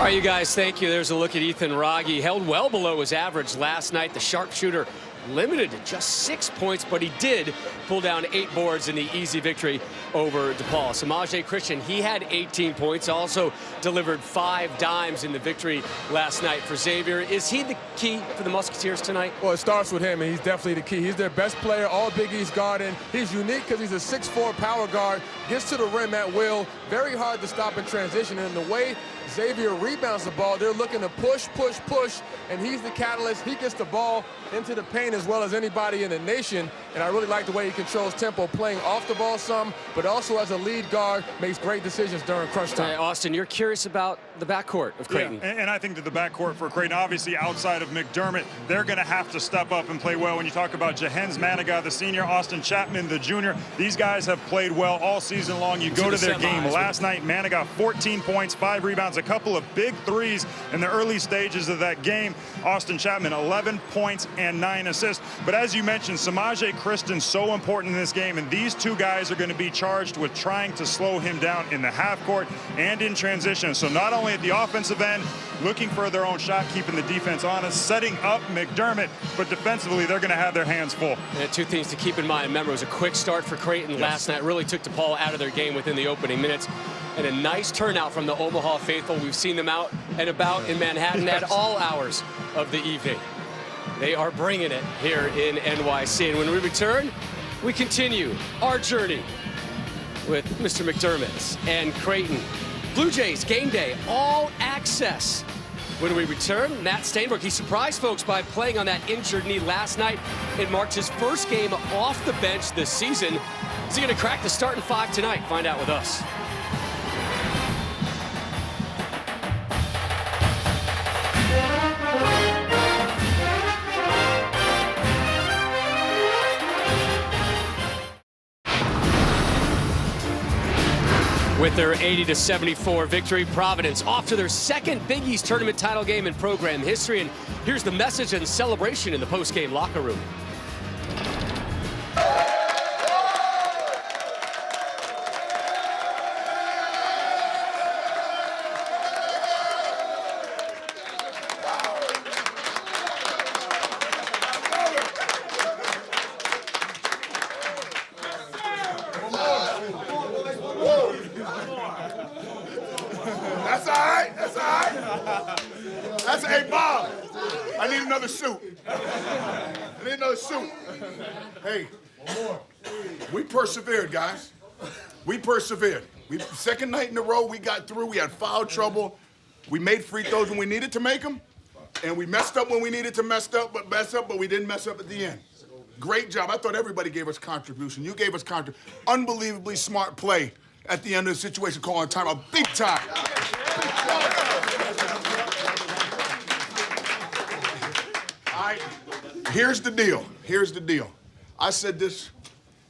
All right, you guys, thank you. There's a look at Ethan Raggi. Held well below his average last night. The sharpshooter limited to just 6 points, but he did pull down 8 boards in the easy victory over DePaul. Samaje Christian, he had 18 points, also delivered 5 dimes in the victory last night for Xavier. Is he the key for the Musketeers tonight? Well, it starts with him, and he's definitely the key. He's their best player, all Big East guarding. He's unique because he's a 6'4" power guard, gets to the rim at will, very hard to stop in transition, and the way Xavier rebounds the ball, they're looking to push, push, push, and he's the catalyst. He gets the ball into the paint as well as anybody in the nation, and I really like the way he controls tempo, playing off the ball some, but also as a lead guard, makes great decisions during crunch time. Austin, you're curious about the backcourt of Creighton. Yeah, and I think that the backcourt for Creighton, obviously outside of McDermott, they're going to have to step up and play well. When you talk about Jahenz Manigat, the senior, Austin Chapman, the junior, these guys have played well all season long. You go to their game. Last night, Manigat, 14 points, 5 rebounds, a couple of big threes in the early stages of that game. Austin Chapman, 11 points and 9 assists. But as you mentioned, Samaje Christian so important in this game, and these two guys are going to be charged with trying to slow him down in the half court and in transition. So not only at the offensive end, looking for their own shot, keeping the defense honest, setting up McDermott, but defensively, they're going to have their hands full. And 2 things to keep in mind. Remember, it was a quick start for Creighton last night. Really took DePaul out of their game within the opening minutes. And a nice turnout from the Omaha faithful. We've seen them out and about in Manhattan at all hours of the evening. They are bringing it here in NYC. And when we return, we continue our journey with Mr. McDermott and Creighton. Blue Jays game day, all access. When we return, Matt Stainberg, he surprised folks by playing on that injured knee last night. It marked his first game off the bench this season. Is he going to crack the starting 5 tonight? Find out with us. With their 80-74 victory, Providence off to their second Big East tournament title game in program history. And here's the message and celebration in the post-game locker room. That's all right. That's all right. That's a Bob. I need another suit. I need another suit. Hey, we persevered, guys. We persevered. Second night in a row, we got through. We had foul trouble. We made free throws when we needed to make them, and we messed up when we needed to mess up, but we didn't mess up at the end. Great job. I thought everybody gave us contribution. You gave us unbelievably smart play at the end of the situation, calling time a big time. All right, here's the deal. Here's the deal. I said this,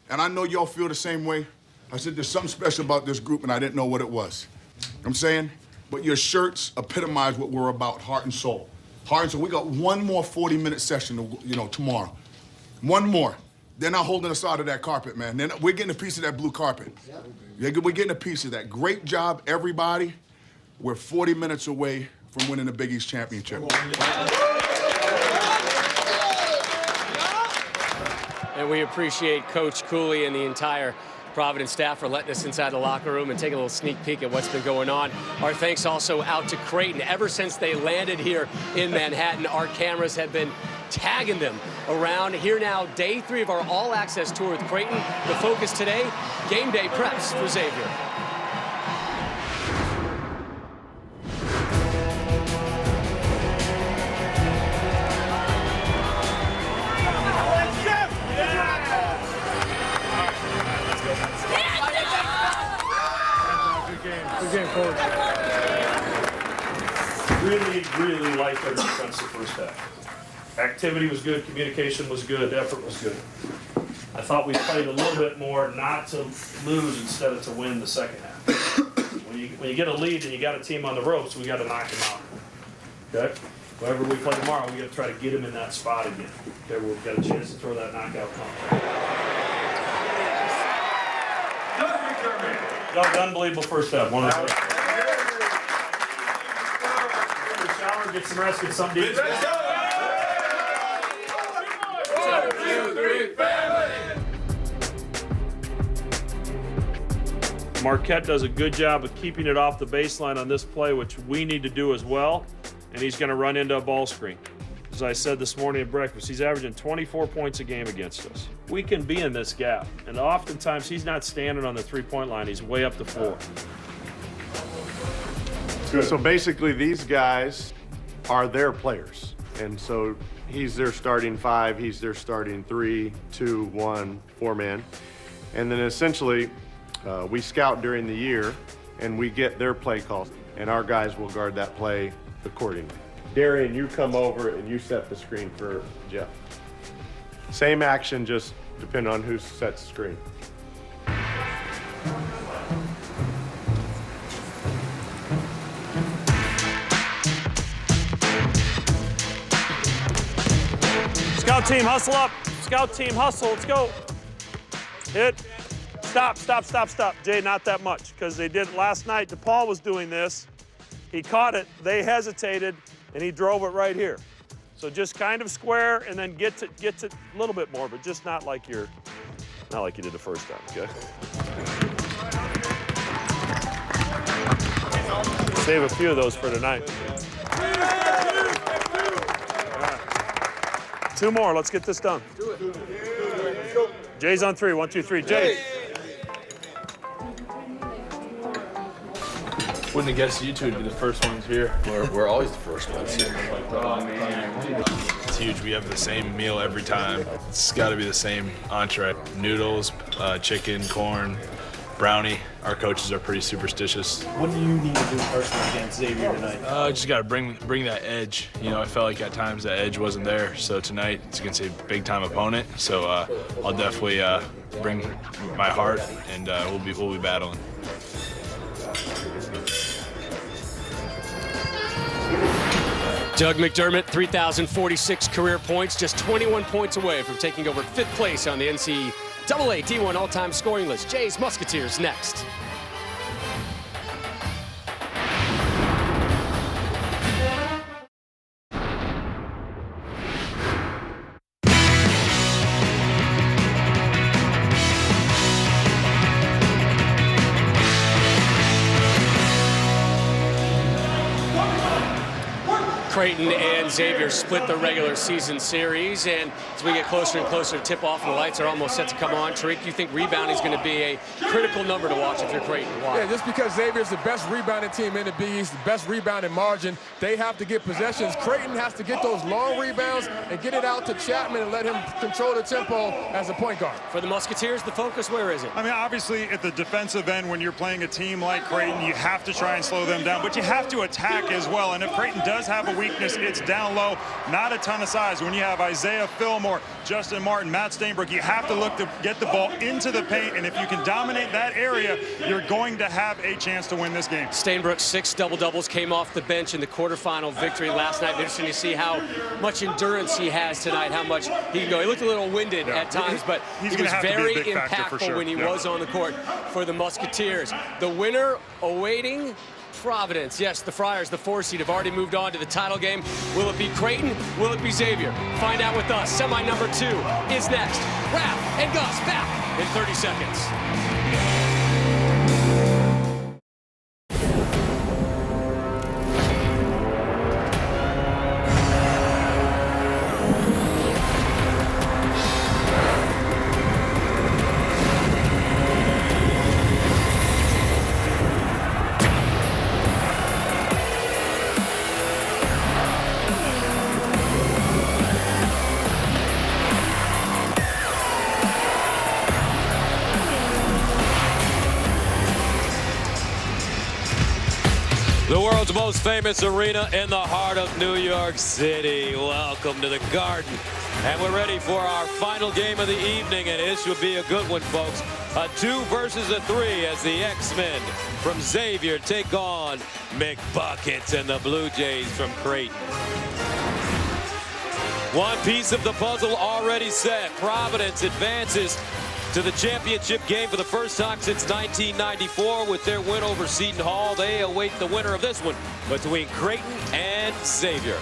and I know y'all feel the same way. I said there's something special about this group, and I didn't know what it was. You know what I'm saying? But your shirts epitomize what we're about, heart and soul. Heart and soul. We got one more 40-minute session, tomorrow. One more. They're not holding us out of that carpet, man. We're getting a piece of that blue carpet. Yeah, we're getting a piece of that. Great job, everybody. We're 40 minutes away from winning the Big East championship. And we appreciate Coach Cooley and the entire Providence staff for letting us inside the locker room and take a little sneak peek at what's been going on. Our thanks also out to Creighton. Ever since they landed here in Manhattan, our cameras have been tagging them around. Here now, day 3 of our all-access tour with Creighton. The focus today, game day preps for Xavier. Really liked our defense the first half. Activity was good, communication was good, effort was good. I thought we played a little bit more not to lose instead of to win the second half. When you get a lead and you got a team on the ropes, we got to knock them out. Okay? Whoever we play tomorrow, we got to try to get them in that spot again. Okay, we've got a chance to throw that knockout punch. That was unbelievable first half. One of the shower, get some rest, get some deep. Marquette does a good job of keeping it off the baseline on this play, which we need to do as well, and he's going to run into a ball screen. As I said this morning at breakfast, he's averaging 24 points a game against us. We can be in this gap, and oftentimes he's not standing on the three-point line. He's way up the floor. Good. So basically these guys are their players, and so he's their starting 5, he's their starting 3, 2, 1, 4-man, and then essentially we scout during the year and we get their play calls, and our guys will guard that play accordingly. Darian, you come over and you set the screen for Jeff. Same action, just depending on who sets the screen. Scout team, hustle up. Scout team, hustle. Let's go. Hit. Stop, stop, stop, stop. Jay, not that much, because they did it last night. DePaul was doing this. He caught it. They hesitated, and he drove it right here. So just kind of square, and then get to a little bit more, but just not like you did the first time. Okay. Save a few of those for tonight. Right. 2 more. Let's get this done. Jay's on 3. 1, 2, 3. Jay. Wouldn't have guessed you two would be the first ones here. We're always the first ones here. It's huge. We have the same meal every time. It's got to be the same entree. Noodles, chicken, corn, brownie. Our coaches are pretty superstitious. What do you need to do personally against Xavier tonight? Just got to bring that edge. You know, I felt like at times that edge wasn't there. So tonight it's against a big-time opponent. So I'll definitely bring my heart, and we'll be battling. Doug McDermott, 3,046 career points, just 21 points away from taking over 5th place on the NCAA D1 all-time scoring list. Jay's Musketeers next. Creighton and Xavier split the regular season series, and as we get closer and closer to tip-off and the lights are almost set to come on, Tariq, you think rebounding is going to be a critical number to watch if you're Creighton? Why? Yeah, just because Xavier's the best rebounding team in the Big East, the best rebounding margin, they have to get possessions. Creighton has to get those long rebounds and get it out to Chapman and let him control the tempo as a point guard. For the Musketeers, the focus, where is it? I mean, obviously, at the defensive end, when you're playing a team like Creighton, you have to try and slow them down, but you have to attack as well. And if Creighton does have a weakness, it's down low, not a ton of size. When you have Isaiah Fillmore, Justin Martin, Matt Stainbrook, you have to look to get the ball into the paint, and if you can dominate that area, you're going to have a chance to win this game. Stainbrook, 6 double-doubles, came off the bench in the quarterfinal victory last night. Interesting to see how much endurance he has tonight, how much he can go. He looked a little winded at times, but he was very impactful when he was on the court for the Musketeers. The winner awaiting Providence. Yes, the Friars, the 4 seed, have already moved on to the title game. Will it be Creighton? Will it be Xavier? Find out with us. Semi number 2 is next. Raph and Gus back in 30 seconds. The world's most famous arena in the heart of New York City. Welcome to the Garden. And we're ready for our final game of the evening, and this should be a good one, folks. A 2 versus a 3 as the X-Men from Xavier take on McBuckets and the Blue Jays from Creighton. One piece of the puzzle already set. Providence advances to the championship game for the first time since 1994 with their win over Seton Hall. They await the winner of this one between Creighton and Xavier.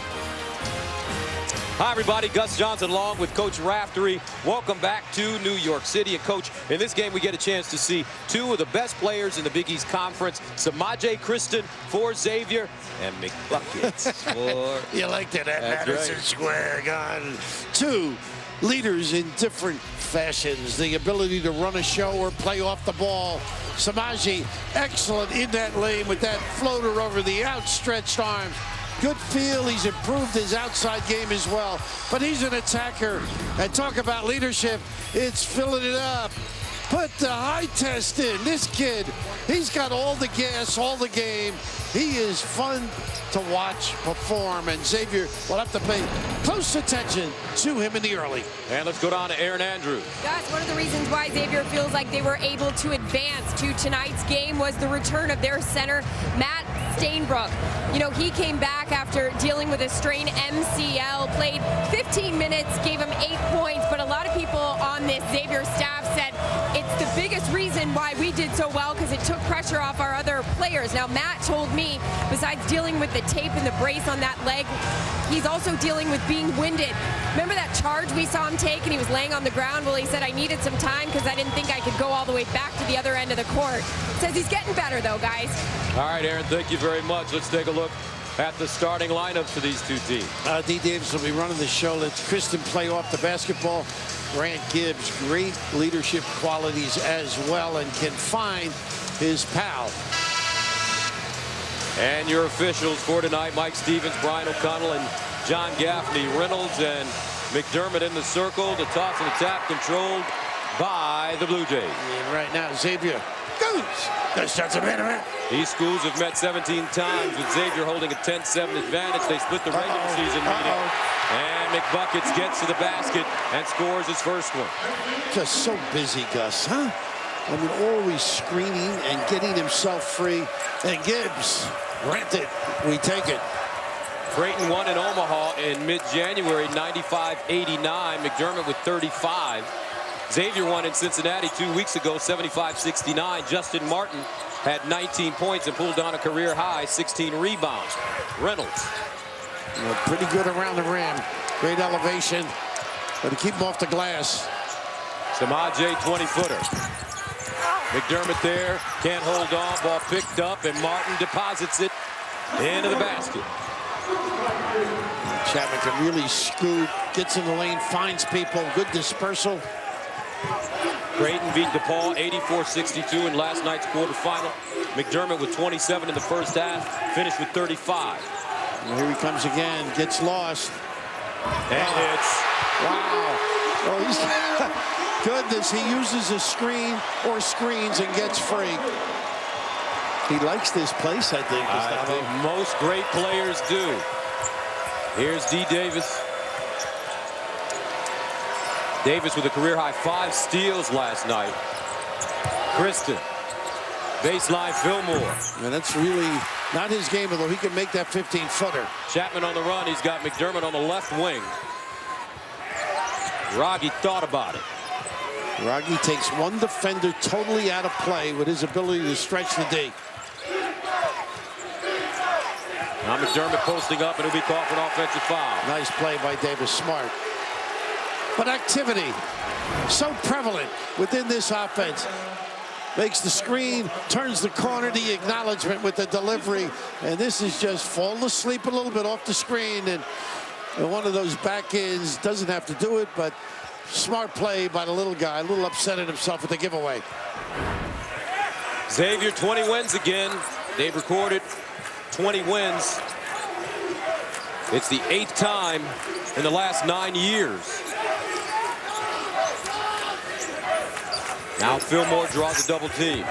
Hi, everybody. Gus Johnson along with Coach Raftery. Welcome back to New York City. And, Coach, in this game, we get a chance to see two of the best players in the Big East Conference, Samaje Creighton for Xavier and McBuckets for... You liked it at That's Madison right. Square Garden. Two leaders in different fashions. The ability to run a show or play off the ball. Samaje, excellent in that lane with that floater over the outstretched arms. Good feel. He's improved his outside game as well. But he's an attacker. And talk about leadership. It's filling it up. Put the high test in. This kid, he's got all the gas, all the game. He is fun to watch perform. And Xavier will have to pay close attention to him in the early. And let's go down to Aaron Andrews. Gus, one of the reasons why Xavier feels like they were able to advance to tonight's game was the return of their center, Matt Stainbrook. You know, he came back after dealing with a strained MCL, played 15 minutes, gave him 8 points, but a lot of people on this Xavier staff said it's the biggest reason why we did so well because it took pressure off our other players. Now, Matt told me, besides dealing with the tape and the brace on that leg, he's also dealing with being winded. Remember that charge we saw him take and he was laying on the ground? Well, he said, I needed some time because I didn't think I could go all the way back to the other end of the court. Says he's getting better, though, guys. All right, Aaron, thank you very much. Let's take a look at the starting lineups for these two teams. D. Davis will be running the show. Let's Creighton play off the basketball. Grant Gibbs, great leadership qualities as well, and can find his pal. And your officials for tonight, Mike Stevens, Brian O'Connell, and John Gaffney. Reynolds and McDermott in the circle. The toss and the tap controlled by the Blue Jays. And right now, Xavier goes. Gus Johnson, man. These schools have met 17 times, with Xavier holding a 10-7 advantage. They split the regular season meeting. And McBuckets gets to the basket and scores his first one. Just so busy, Gus, huh? I mean, always screening and getting himself free. And Gibbs, granted, we take it. Creighton won in Omaha in mid-January, 95-89. McDermott with 35. Xavier won in Cincinnati 2 weeks ago, 75-69. Justin Martin had 19 points and pulled down a career high 16 rebounds. Reynolds. Pretty good around the rim. Great elevation. But to keep him off the glass. Samaje 20-footer. McDermott there, can't hold on. Ball picked up, and Martin deposits it into the basket. Chapman can really scoot, gets in the lane, finds people, good dispersal. Creighton beat DePaul 84-62 in last night's quarterfinal. McDermott with 27 in the first half, finished with 35. And here he comes again, gets lost. And hits. Wow. Oh, he's goodness, he uses a screen or screens and gets free. He likes this place, I think. I think most great players do. Here's D. Davis. Davis with a career-high 5 steals last night. Creighton. Baseline Fillmore. And that's really not his game, although he can make that 15-footer. Chapman on the run. He's got McDermott on the left wing. Raggi thought about it. Raggi takes one defender totally out of play with his ability to stretch the D. Now McDermott posting up, and he'll be called for an offensive foul. Nice play by Davis, smart. But activity, so prevalent within this offense. Makes the screen, turns the corner, the acknowledgement with the delivery. And this is just falling asleep a little bit off the screen. And one of those back ends, doesn't have to do it, but smart play by the little guy. A little upset at himself with the giveaway. Xavier 20 wins again. They've recorded 20 wins. It's the 8th time in the last 9 years. Now Fillmore draws a double team.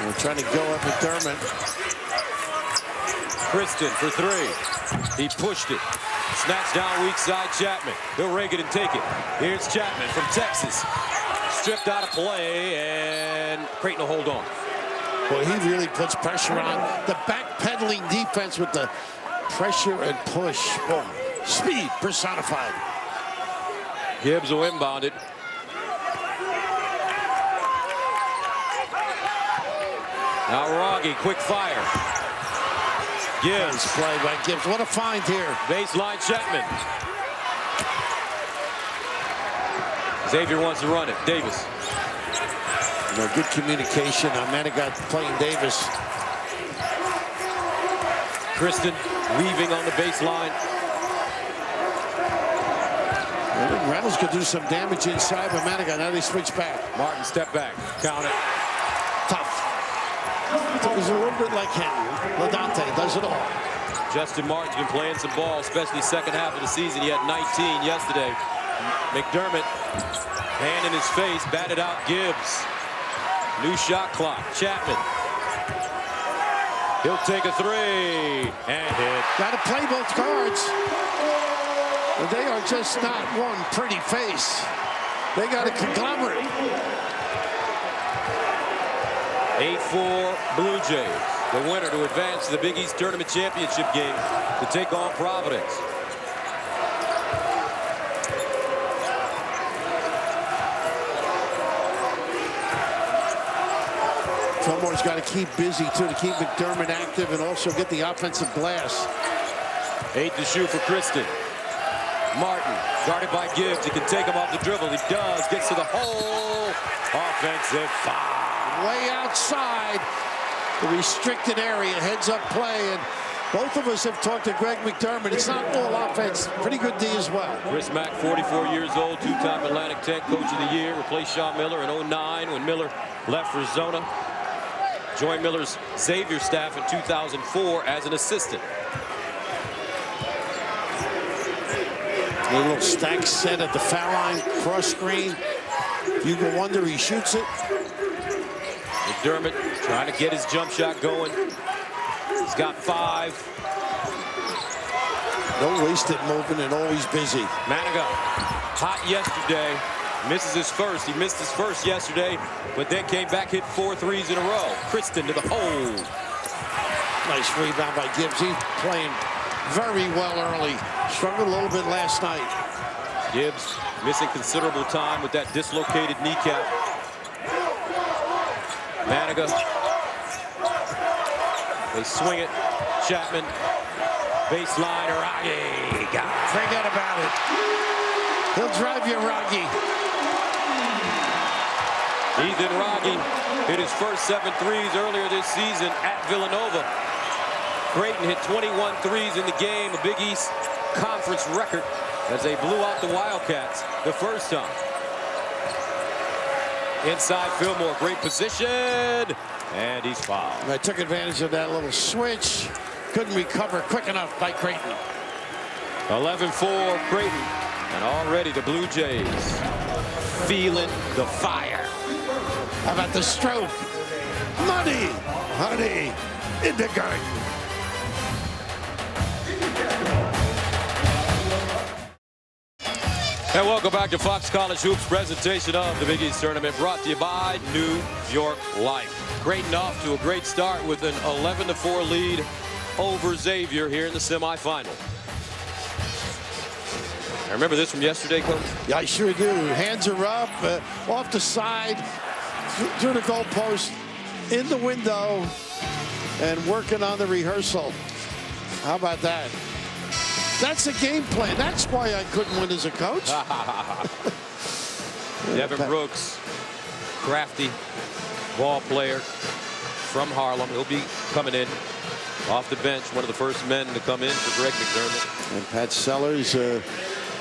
We're trying to go up McDermott. Creighton for 3. He pushed it. Snatched down weak side Chapman. He'll rake it and take it. Here's Chapman from Texas. Stripped out of play, and Creighton will hold on. Well, he really puts pressure on the backpedaling defense with the pressure and push. Boom. Speed personified. Gibbs will inbound it. Now Rogge, quick fire. Gibbs. Nice play by Gibbs. What a find here. Baseline Chapman. Xavier wants to run it. Davis. Good communication. Manigat playing Davis. Kristen weaving on the baseline. Reynolds could do some damage inside, but Manigat, now they switch back. Martin, step back. Count it. Tough. It was a little bit like him. Ladante does it all. Justin Martin's been playing some ball, especially second half of the season. He had 19 yesterday. McDermott, hand in his face, batted out Gibbs. New shot clock. Chapman. He'll take a three and hit. Got to play both cards. But they are just not one pretty face. They got a conglomerate. 8-4 Blue Jays. The winner to advance to the Big East Tournament Championship game to take on Providence. Fillmore's got to keep busy, too, to keep McDermott active and also get the offensive glass. 8 to shoot for Kristen. Martin, guarded by Gibbs. He can take him off the dribble. He does. Gets to the hole. Offensive foul. Way outside the restricted area. Heads up play. And both of us have talked to Greg McDermott. It's not all offense. Pretty good D as well. Chris Mack, 44 years old, two-time Atlantic 10 Coach of the Year. Replaced Sean Miller in 09 when Miller left for Zona. Joined Miller's Xavier staff in 2004 as an assistant. A little stack set at the foul line, cross screen. Hugo Wonder, he shoots it. McDermott trying to get his jump shot going. He's got 5. No wasted movement and always busy. Manigat, hot yesterday. Misses his first. He missed his first yesterday, but then came back, hit 4 threes in a row. Kristen to the hole. Nice rebound by Gibbs. He's playing very well early. Struggled a little bit last night. Gibbs missing considerable time with that dislocated kneecap. Manigat. They swing it. Chapman. Baseline. Rogge. Got it. Forget about it. He'll drive you, Rogge. Ethan Rogge hit his first 7 threes earlier this season at Villanova. Creighton hit 21 threes in the game, a Big East Conference record as they blew out the Wildcats the first time. Inside Fillmore, great position, and he's fouled. I took advantage of that little switch. Couldn't recover quick enough by Creighton. 11-4 Creighton, and already the Blue Jays feeling the fire. How about the stroke? Money, honey, in the garden. And welcome back to Fox College Hoops presentation of the Big East Tournament, brought to you by New York Life. Creighton off to a great start with an 11-4 lead over Xavier here in the semifinal. I remember this from yesterday, Coach? Yeah, I sure do. Hands are up, off the side, through the goalpost, in the window, and working on the rehearsal. How about that? That's a game plan. That's why I couldn't win as a coach. Devin Brooks, crafty ball player from Harlem. He'll be coming in off the bench, one of the first men to come in for Greg McDermott. And Pat Sellers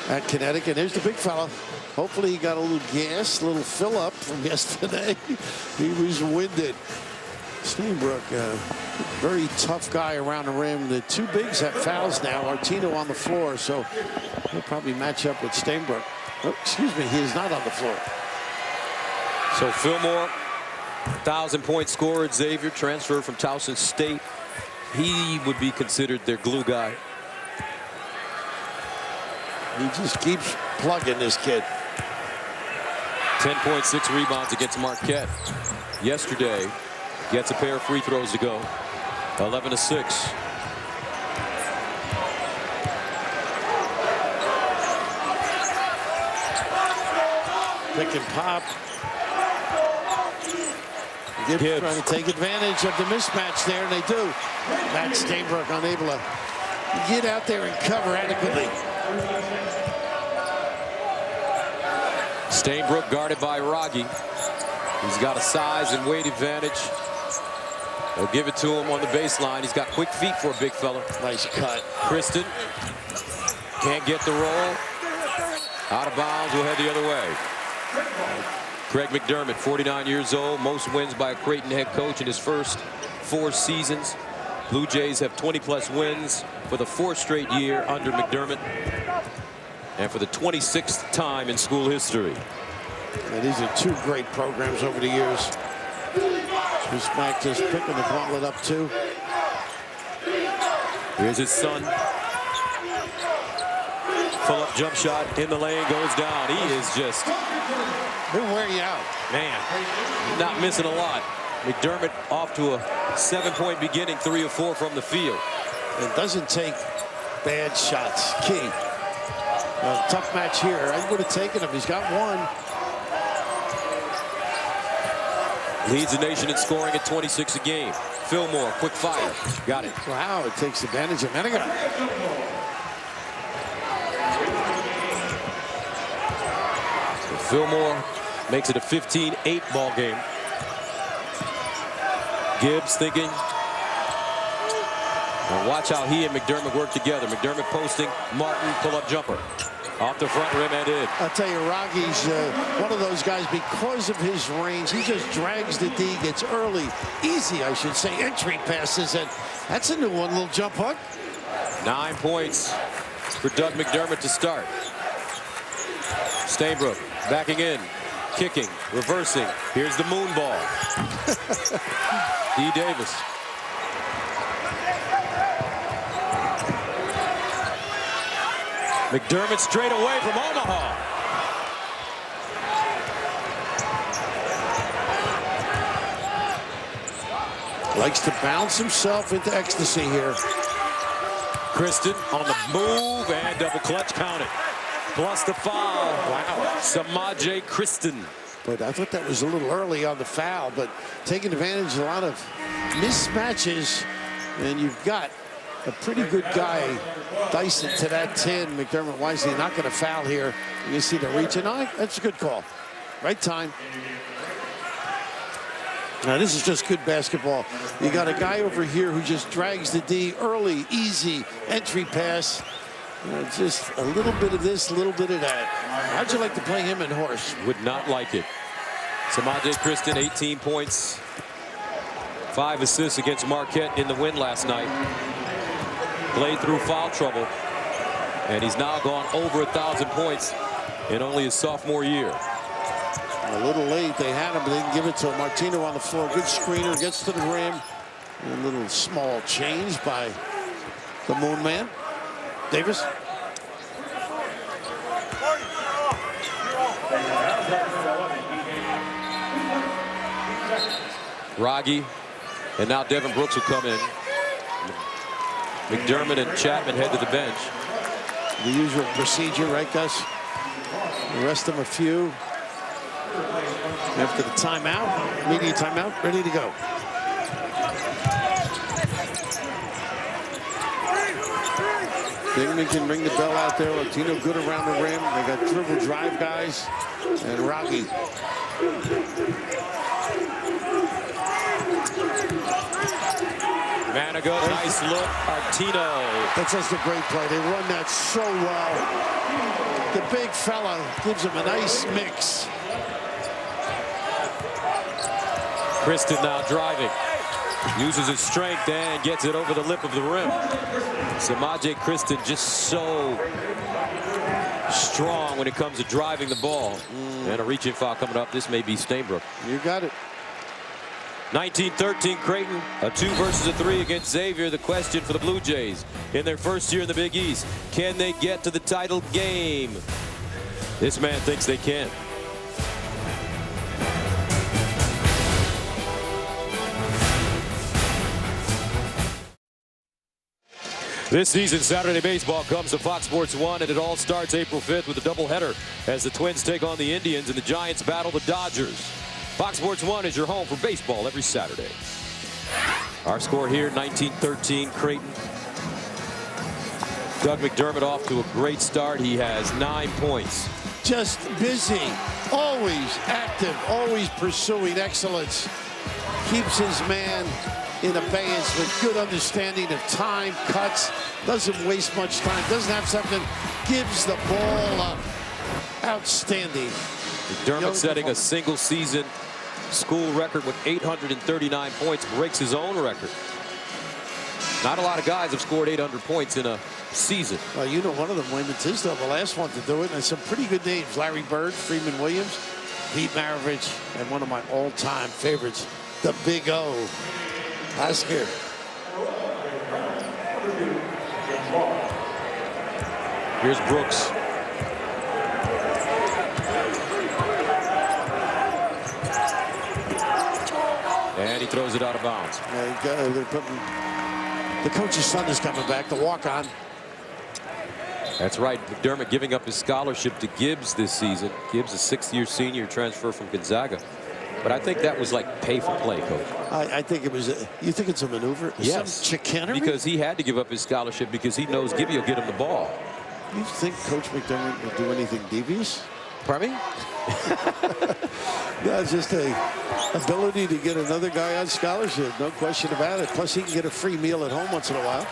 at Connecticut. There's the big fella. Hopefully he got a little gas, a little fill up from yesterday. He was winded. Steenbrook, very tough guy around the rim. The 2 bigs have fouls now. Artino on the floor, so he'll probably match up with Steenbrook. Oh, excuse me, he is not on the floor. So Fillmore, 1,000-point scorer at Xavier, transferred from Towson State. He would be considered their glue guy. He just keeps plugging this kid. 10.6 rebounds against Marquette yesterday. Gets a pair of free throws to go. 11-6. Pick and pop. Gibbs trying to take advantage of the mismatch there, and they do. Matt Stainbrook unable to get out there and cover adequately. Stainbrook guarded by Raggi. He's got a size and weight advantage. They'll give it to him on the baseline. He's got quick feet for a big fella. Nice cut. Kristen can't get the roll. Out of bounds, will head the other way. Craig McDermott, 49 years old, most wins by a Creighton head coach in his first 4 seasons. Blue Jays have 20-plus wins for the 4th straight year under McDermott, and for the 26th time in school history. And these are 2 great programs over the years. Mac just picking the gauntlet up too. Here's his son. Pull-up jump shot in the lane, goes down. He is just... He'll wear you out. Man, not missing a lot. McDermott off to a 7-point beginning, 3 of 4 from the field. It doesn't take bad shots. Key. Tough match here. I would have taken him. He's got 1. Leads the nation in scoring at 26 a game. Fillmore, quick fire. Got it. Wow, it takes advantage of Manigat. So Fillmore makes it a 15-8 ball game. Gibbs thinking. And watch how he and McDermott work together. McDermott posting, Martin pull-up jumper. Off the front rim and in. I'll tell you, Raggi's one of those guys, because of his range, he just drags the D, gets early, easy, I should say, entry passes, and that's a new one, little jump hook. 9 points for Doug McDermott to start. Stainbrook backing in, kicking, reversing. Here's the moon ball. D. Davis. McDermott straight away from Omaha. Likes to bounce himself into ecstasy here. Kristen on the move and double clutch counted. Plus the foul. Wow. Samaje Kristen. But I thought that was a little early on the foul, but taking advantage of a lot of mismatches, and you've got a pretty good guy dicing to that 10. McDermott wisely not going to foul here. You can see the reaching. Oh, that's a good call. Right time. Now this is just good basketball. You got a guy over here who just drags the D early, easy entry pass. Just a little bit of this, a little bit of that. How'd you like to play him in horse? Would not like it. Samaje Kristen, 18 points, 5 assists against Marquette in the win last night. Played through foul trouble, and he's now gone over 1,000 points in only his sophomore year. A little late, they had him, but they didn't give it to him. Martino on the floor, good screener, gets to the rim. A little small change by the Moon Man. Davis. Raggi, and now Devin Brooks will come in. McDermott and Chapman head to the bench. The usual procedure, right, Gus? Rest them a few. After the timeout, media timeout, ready to go. Bingman can ring the bell out there. Latino good around the rim. They got dribble drive guys. And Raggi. Manigat, nice look. Artino. That's just a great play. They run that so well. The big fella gives him a nice mix. Kristen now driving. Uses his strength and gets it over the lip of the rim. Samaje Kristen just so strong when it comes to driving the ball. And a reaching foul coming up. This may be Stainbrook. You got it. 19-13 Creighton, a 2 versus a 3 against Xavier. The question for the Blue Jays in their first year in the Big East, can they get to the title game? This man thinks they can. This season, Saturday baseball comes to Fox Sports 1, and it all starts April 5th with a doubleheader as the Twins take on the Indians and the Giants battle the Dodgers. Fox Sports 1 is your home for baseball every Saturday. Our score here, 19-13, Creighton. Doug McDermott off to a great start. He has 9 points. Just busy, always active, always pursuing excellence. Keeps his man in abeyance with good understanding of time, cuts, doesn't waste much time, doesn't have something, gives the ball up. Outstanding. McDermott setting a single season school record with 839 points, breaks his own record. Not a lot of guys have scored 800 points in a season. Well, you know, one of them, Wayman's is the last one to do it, and some pretty good names. Larry Bird, Freeman Williams, Pete Maravich, and one of my all-time favorites, the Big O. Oscar. Here's Brooks. And he throws it out of bounds. The coach's son is coming back, the walk-on. That's right. McDermott giving up his scholarship to Gibbs this season. Gibbs, a sixth-year senior transfer from Gonzaga. But I think that was like pay for play, Coach. I think it was. You think it's a maneuver? Yes. Some chicanery? Because he had to give up his scholarship because he knows Gibby will get him the ball. You think Coach McDermott would do anything devious? Pardon me? No, it's just a ability to get another guy on scholarship. No question about it. Plus, he can get a free meal at home once in a while.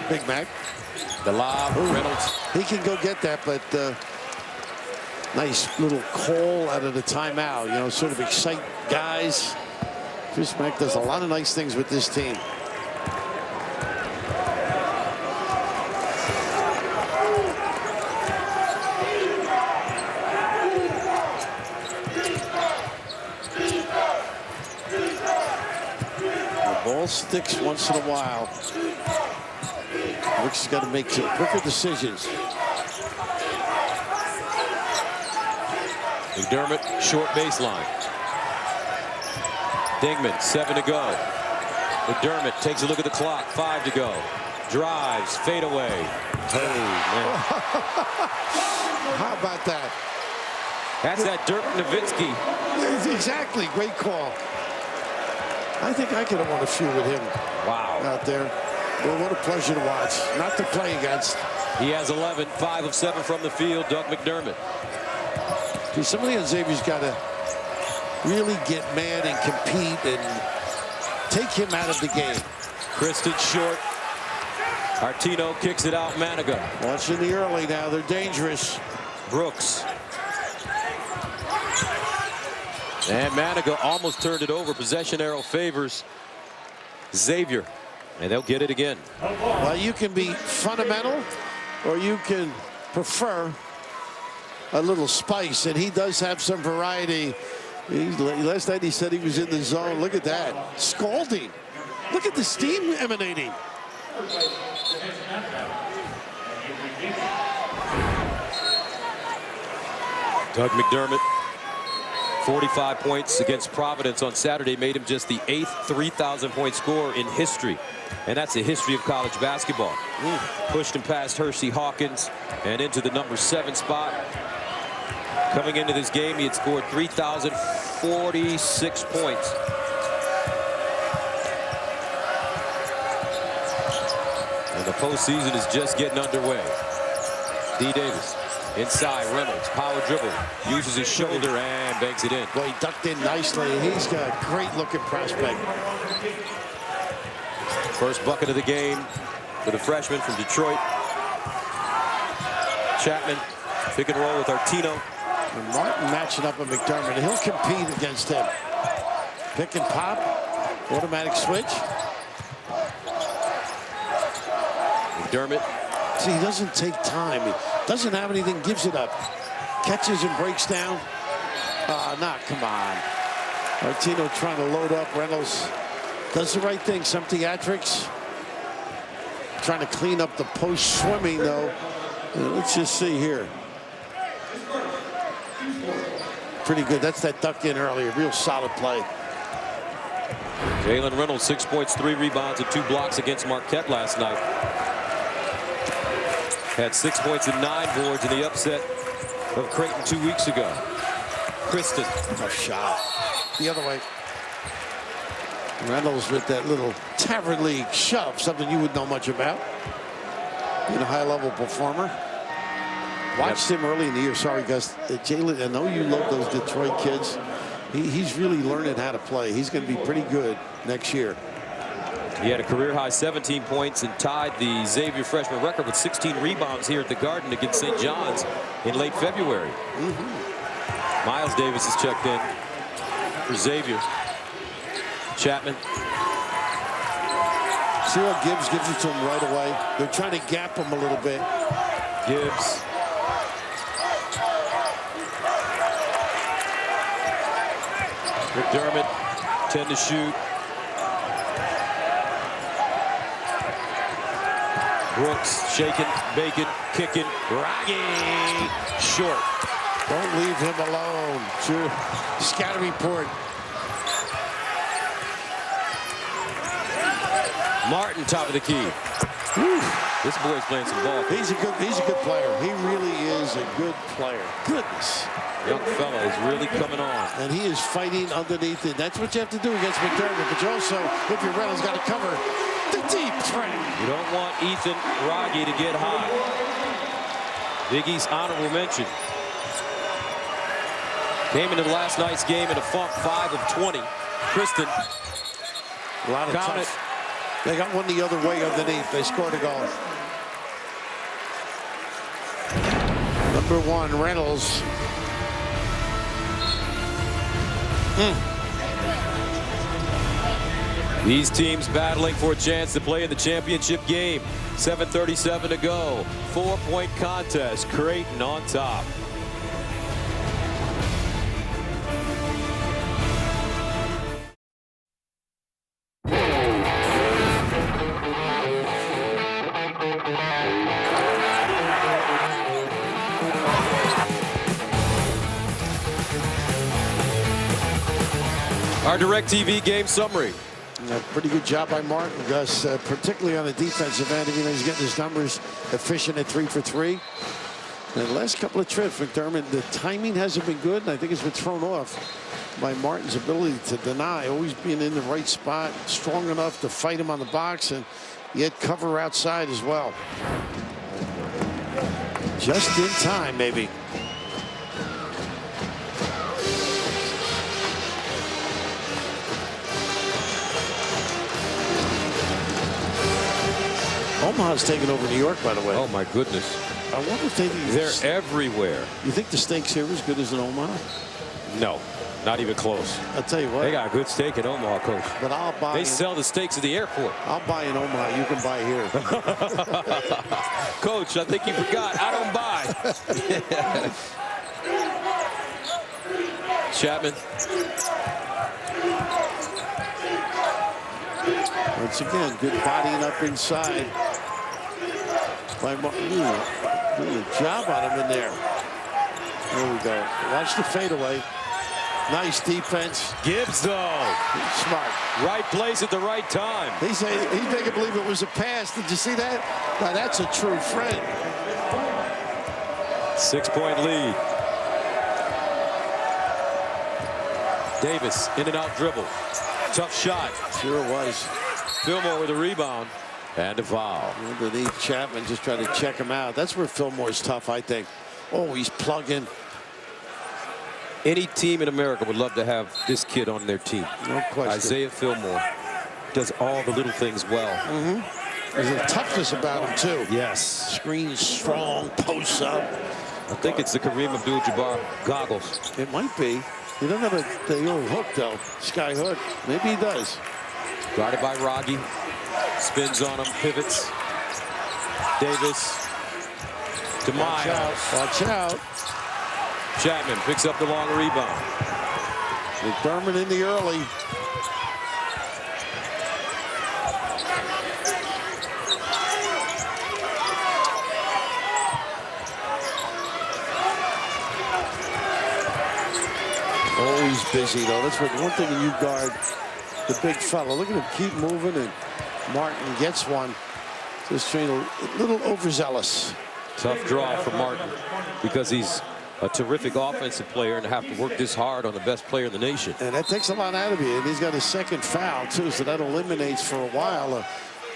Big Mac. The lob, Reynolds. He can go get that, but nice little call out of the timeout. You know, sort of excite guys. Chris Mack does a lot of nice things with this team. The ball sticks once in a while. Rick's got to make some quicker decisions. McDermott, short baseline. Dingman, 7 to go. McDermott takes a look at the clock, 5 to go. Drives, fade away. Oh, man. How about that? That's that Dirk Nowitzki. Exactly, great call. I think I could have won a few with him. Wow. Out there. Well, what a pleasure to watch. Not to play against. He has 11, 5 of 7 from the field, Doug McDermott. See, somebody on Xavier's got to really get mad and compete and take him out of the game. Kristen short. Artino kicks it out, Maniga. Watching the early now, they're dangerous. Brooks. And Maniga almost turned it over. Possession arrow favors Xavier. And they'll get it again. Well, you can be fundamental or you can prefer a little spice, and he does have some variety. Last night he said he was in the zone. Look at that. Scalding. Look at the steam emanating. Doug McDermott, 45 points against Providence on Saturday, made him just the 8th 3,000-point scorer in history. And that's the history of college basketball. Pushed him past Hershey Hawkins and into the number 7 spot. Coming into this game, he had scored 3,046 points. And the postseason is just getting underway. D. Davis inside, Reynolds, power dribble, uses his shoulder and banks it in. Well, he ducked in nicely. He's got a great looking prospect. First bucket of the game for the freshman from Detroit. Chapman, pick and roll with Artino. And Martin matching up with McDermott. He'll compete against him. Pick and pop, automatic switch. McDermott. See, he doesn't take time. He doesn't have anything, gives it up. Catches and breaks down. Come on. Artino trying to load up. Reynolds does the right thing, some theatrics. Trying to clean up the post swimming, though. Let's just see here. Pretty good. That's that duck in earlier. Real solid play. Jalen Reynolds, 6 points, 3 rebounds, and 2 blocks against Marquette last night. Had 6 points and 9 boards in the upset of Creighton 2 weeks ago. Kristen. Tough shot. The other way. Reynolds with that little Tavern League shove, something you would know much about. Being a high-level performer. Watched him early in the year. Sorry, Gus. Jalen, I know you love those Detroit kids. He's really learning how to play. He's going to be pretty good next year. He had a career-high 17 points and tied the Xavier freshman record with 16 rebounds here at the Garden against St. John's in late February. Miles Davis is checked in for Xavier. Chapman. See how Gibbs gives it to him right away? They're trying to gap him a little bit. Gibbs. McDermott, 10 to shoot. Brooks, shaking, baking, kicking. Raggy, short. Don't leave him alone. Sure. Scatter report. Martin, top of the key. Whew. This boy's playing some ball. He's a good player. He really is a good player. Goodness. Young fella is really coming on. And he is fighting underneath it. That's what you have to do against McDermott. But you also, if you're Reynolds, got to cover the deep threat. You don't want Ethan Raggy to get hot. Big East honorable mention. Came into last night's game in a funk, 5 of 20. Kristen. A lot of Count tough. it. They got one the other way underneath. They scored a goal. Number 1, Reynolds. These teams battling for a chance to play in the championship game. 7:37 to go. 4-point contest. Creighton on top. Our DirecTV game summary. Pretty good job by Martin, Gus, particularly on the defensive end. You know, he's getting his numbers efficient at 3 for 3. And the last couple of trips, McDermott, the timing hasn't been good, and I think it's been thrown off by Martin's ability to deny, always being in the right spot, strong enough to fight him on the box, and yet cover outside as well. Just in time, maybe. Omaha's taking over New York, by the way. Oh, my goodness. I wonder if they're everywhere. You think the steaks here are as good as in Omaha? No, not even close. I'll tell you what. They got a good steak in Omaha, Coach. But I'll buy. They sell the steaks at the airport. I'll buy in Omaha. You can buy here. Coach, I think you forgot. I don't buy. Chapman. Once again, good bodying up inside by Martin. Doing a job on him in there. There we go. Watch the fadeaway. Nice defense. Gibbs, though. Smart. Right place at the right time. He's making believe it was a pass. Did you see that? Now, that's a true friend. 6-point lead. Davis, in and out dribble. Tough shot. Sure was. Fillmore with a rebound and a foul. Underneath, Chapman just trying to check him out. That's where Fillmore's tough, I think. Oh, he's plugging. Any team in America would love to have this kid on their team. No question. Isaiah Fillmore does all the little things well. There's a toughness about him, too. Yes. Screen strong, posts up. I think it's the Kareem Abdul-Jabbar goggles. It might be. He doesn't have the old hook, though. Sky hook. Maybe he does. Guarded by Raggy. Spins on him, pivots. Davis to Miles. Watch out. Chapman picks up the long rebound. McDermott in the early. Always busy, though. That's what one thing when you guard the big fella. Look at him keep moving, and Martin gets one. Just trying a little overzealous. Tough draw for Martin because he's a terrific offensive player and have to work this hard on the best player in the nation. And that takes a lot out of you. And he's got his second foul, too, so that eliminates for a while a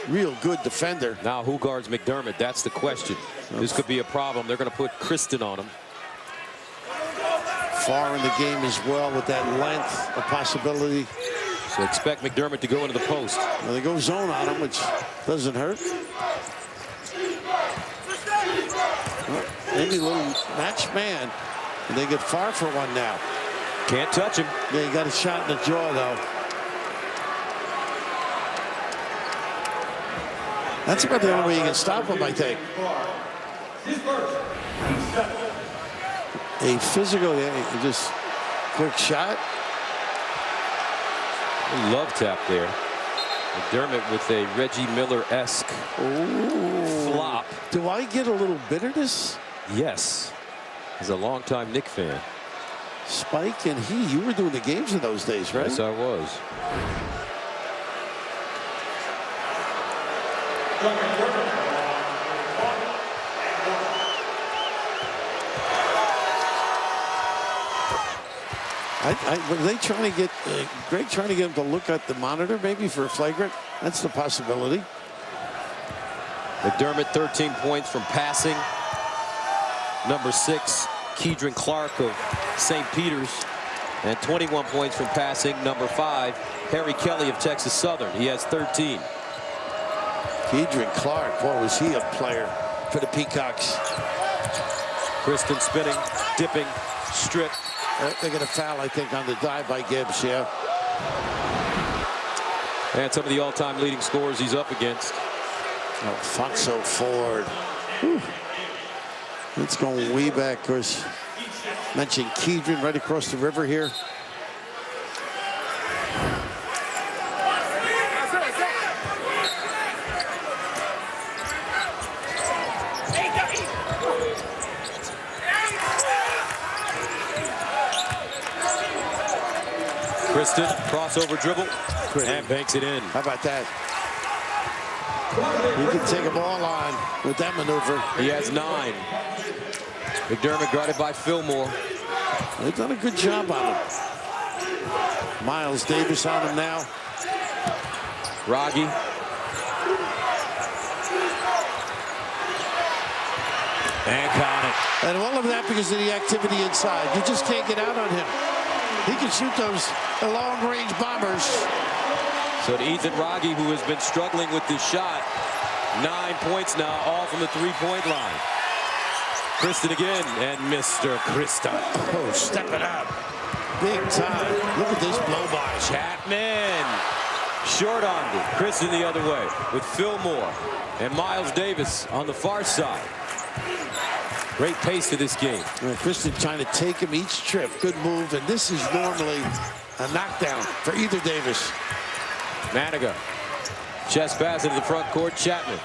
real good defender. Now, who guards McDermott? That's the question. This could be a problem. They're going to put Kristen on him. Far in the game as well with that length, a possibility. So expect McDermott to go into the post. Well, they go zone on him, which doesn't hurt. Well, maybe a little match man. And they get far for one now. Can't touch him. Yeah, he got a shot in the jaw, though. That's about the only way you can stop him, I think. A physical, yeah, just quick shot. Love tap there. McDermott with a Reggie Miller-esque flop. Do I get a little bitterness? Yes. He's a longtime Knick fan. Spike and you were doing the games in those days, right? Yes, I was. Were they trying to get Greg trying to get him to look at the monitor maybe for a flagrant? That's the possibility. McDermott 13 points from passing. Number 6, Keidron Clark of St. Peter's. And 21 points from passing. Number 5, Harry Kelly of Texas Southern. He has 13. Keidron Clark, boy, was he a player for the Peacocks. Kristen spinning, dipping, strip. They're going to foul, I think, on the dive by Gibbs, yeah. And some of the all-time leading scorers he's up against. Alfonso Ford. Whew. It's going way back, of course. Mentioned Keidron right across the river here. Kristen, crossover dribble, and banks it in. How about that? He can take a ball on with that maneuver. He has 9. McDermott guarded by Fillmore. They've done a good job on him. Miles Davis on him now. Raggi. And count it. And all of that because of the activity inside. You just can't get out on him. He can shoot those long-range bombers. So to Ethan Raggi, who has been struggling with this shot, 9 points now, all from the three-point line. Kristen again, and Mr. Krista. Oh, step it up. Big time. Look at this blow-by. Chapman. Short-armed it. Kristen the other way with Fillmore and Miles Davis on the far side. Great pace to this game. Kristen trying to take him each trip. Good move, and this is normally a knockdown for either Davis. Maniga. Chest pass into the front court. Chapman.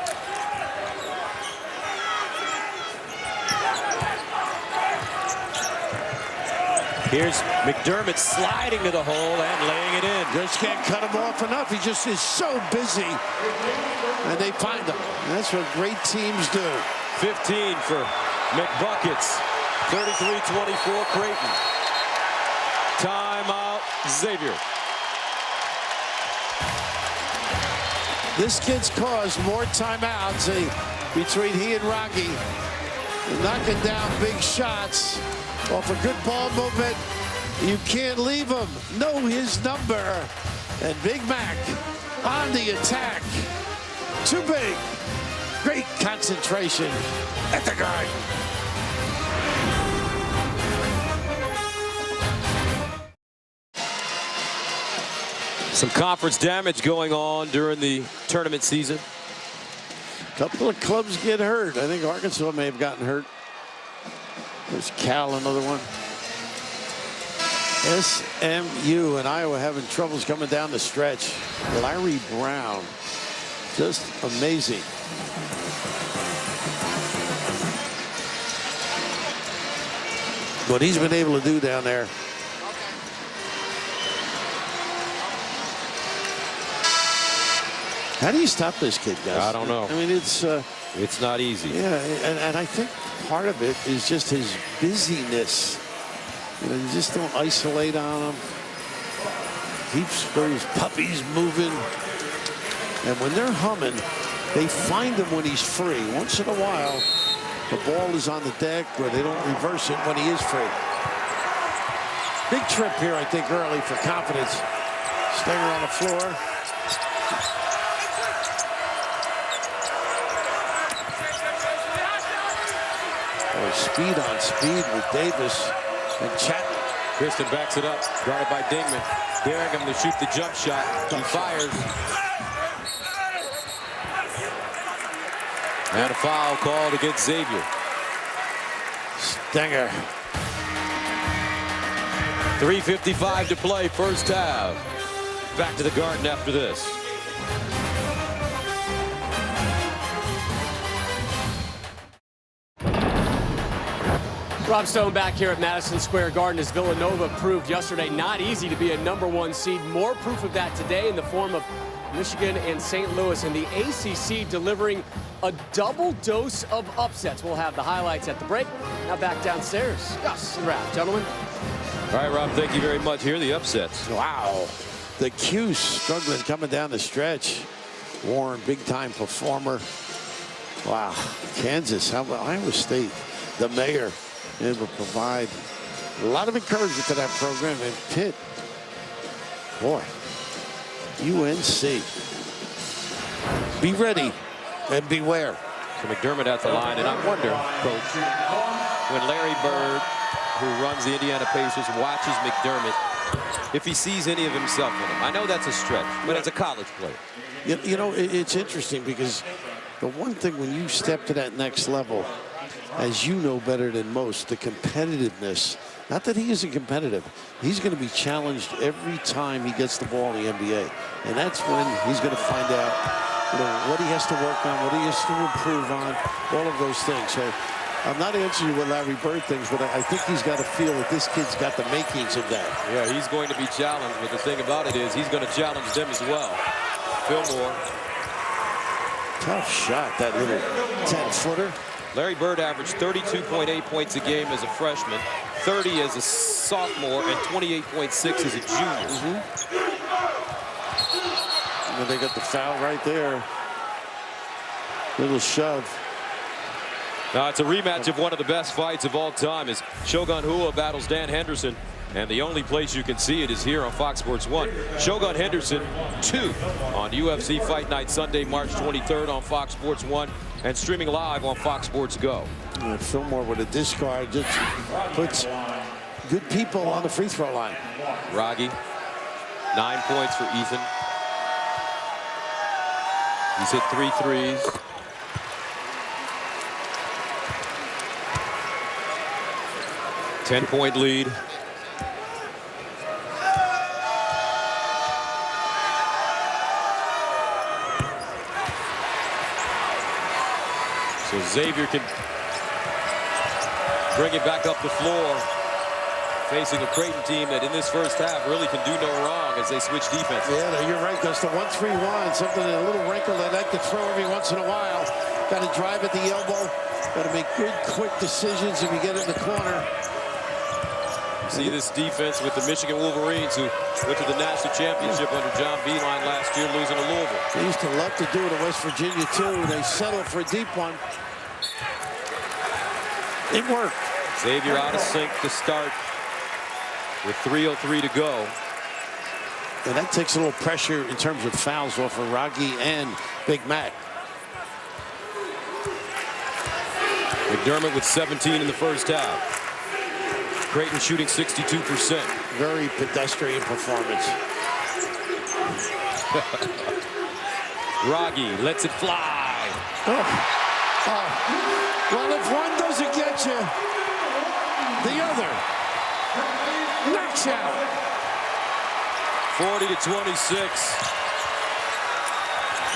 Here's McDermott sliding to the hole and laying it in. Just can't cut him off enough. He just is so busy. And they find him. And that's what great teams do. 15 for McBuckets. 33-24 Creighton. Timeout Xavier. This kid's caused more timeouts between he and Raggi. Knocking down big shots off a good ball movement. You can't leave him. Know his number. And Big Mac on the attack. Too big. Great concentration at the Garden. Some conference damage going on during the tournament season. A couple of clubs get hurt. I think Arkansas may have gotten hurt. There's Cal, another one. SMU and Iowa having troubles coming down the stretch. Larry Brown, just amazing. What he's been able to do down there. How do you stop this kid, guys? I don't know. I mean, it's It's not easy. Yeah, and I think part of it is just his busyness. You know, you just don't isolate on him. Keeps those puppies moving. And when they're humming, they find him when he's free. Once in a while, the ball is on the deck or they don't reverse it when he is free. Big trip here, I think, early for confidence. Stenger on the floor. Oh, speed on speed with Davis and Chapman. Kristen backs it up, guarded by Dingman. Daring him to shoot the jump shot. He fires. And a foul called against Xavier. Stenger. 3:55 to play, first half. Back to the Garden after this. Rob Stone back here at Madison Square Garden as Villanova proved yesterday not easy to be a #1 seed. More proof of that today in the form of Michigan and St. Louis, and the ACC delivering a double dose of upsets. We'll have the highlights at the break. Now back downstairs. Gus and Ralph, gentlemen. All right, Rob, thank you very much. Here are the upsets. Wow. The Q's struggling coming down the stretch. Warren, big-time performer. Wow. Kansas, how about Iowa State? The mayor able to provide a lot of encouragement to that program. And Pitt, boy, UNC. Be ready and beware. So McDermott at the line, and I wonder, Coach, when Larry Bird, who runs the Indiana Pacers, watches McDermott, if he sees any of himself in him. I know that's a stretch, but as a college player. You know, it's interesting because the one thing when you step to that next level, as you know better than most, the competitiveness. Not that he isn't competitive. He's going to be challenged every time he gets the ball in the NBA. And that's when he's going to find out, you know, what he has to work on, what he has to improve on, all of those things. So I'm not answering you what Larry Bird thinks, but I think he's got to feel that this kid's got the makings of that. Yeah, he's going to be challenged, but the thing about it is he's going to challenge them as well. Fillmore. Tough shot, that little 10-footer. Larry Bird averaged 32.8 points a game as a freshman, 30 as a sophomore, and 28.6 as a junior. And they got the foul right there. Little shove. Now it's a rematch of one of the best fights of all time as Shogun Rua battles Dan Henderson. And the only place you can see it is here on Fox Sports 1. Shogun Henderson 2 on UFC Fight Night Sunday, March 23rd on Fox Sports 1 and streaming live on Fox Sports Go. And Fillmore with a discard just puts good people on the free throw line. Raggi, 9 points for Ethan. He's hit 3 threes. Ten-point lead. So Xavier can bring it back up the floor, facing a Creighton team that in this first half really can do no wrong as they switch defense. Yeah, you're right, Gus. The 1-3-1, something, a little wrinkle they like to throw every once in a while. Got to drive at the elbow. Got to make good, quick decisions if you get in the corner. See this defense with the Michigan Wolverines, who went to the national championship under John Beilein last year, losing to Louisville. They used to love to do it at West Virginia, too. They settled for a deep one. It worked. Xavier out of sync to start with 3:03 to go. And that takes a little pressure in terms of fouls off of Raggi and Big Mac. McDermott with 17 in the first half. Creighton shooting 62%. Very pedestrian performance. Raggi lets it fly. Well, if one doesn't get you, the other knocks out. 40-26.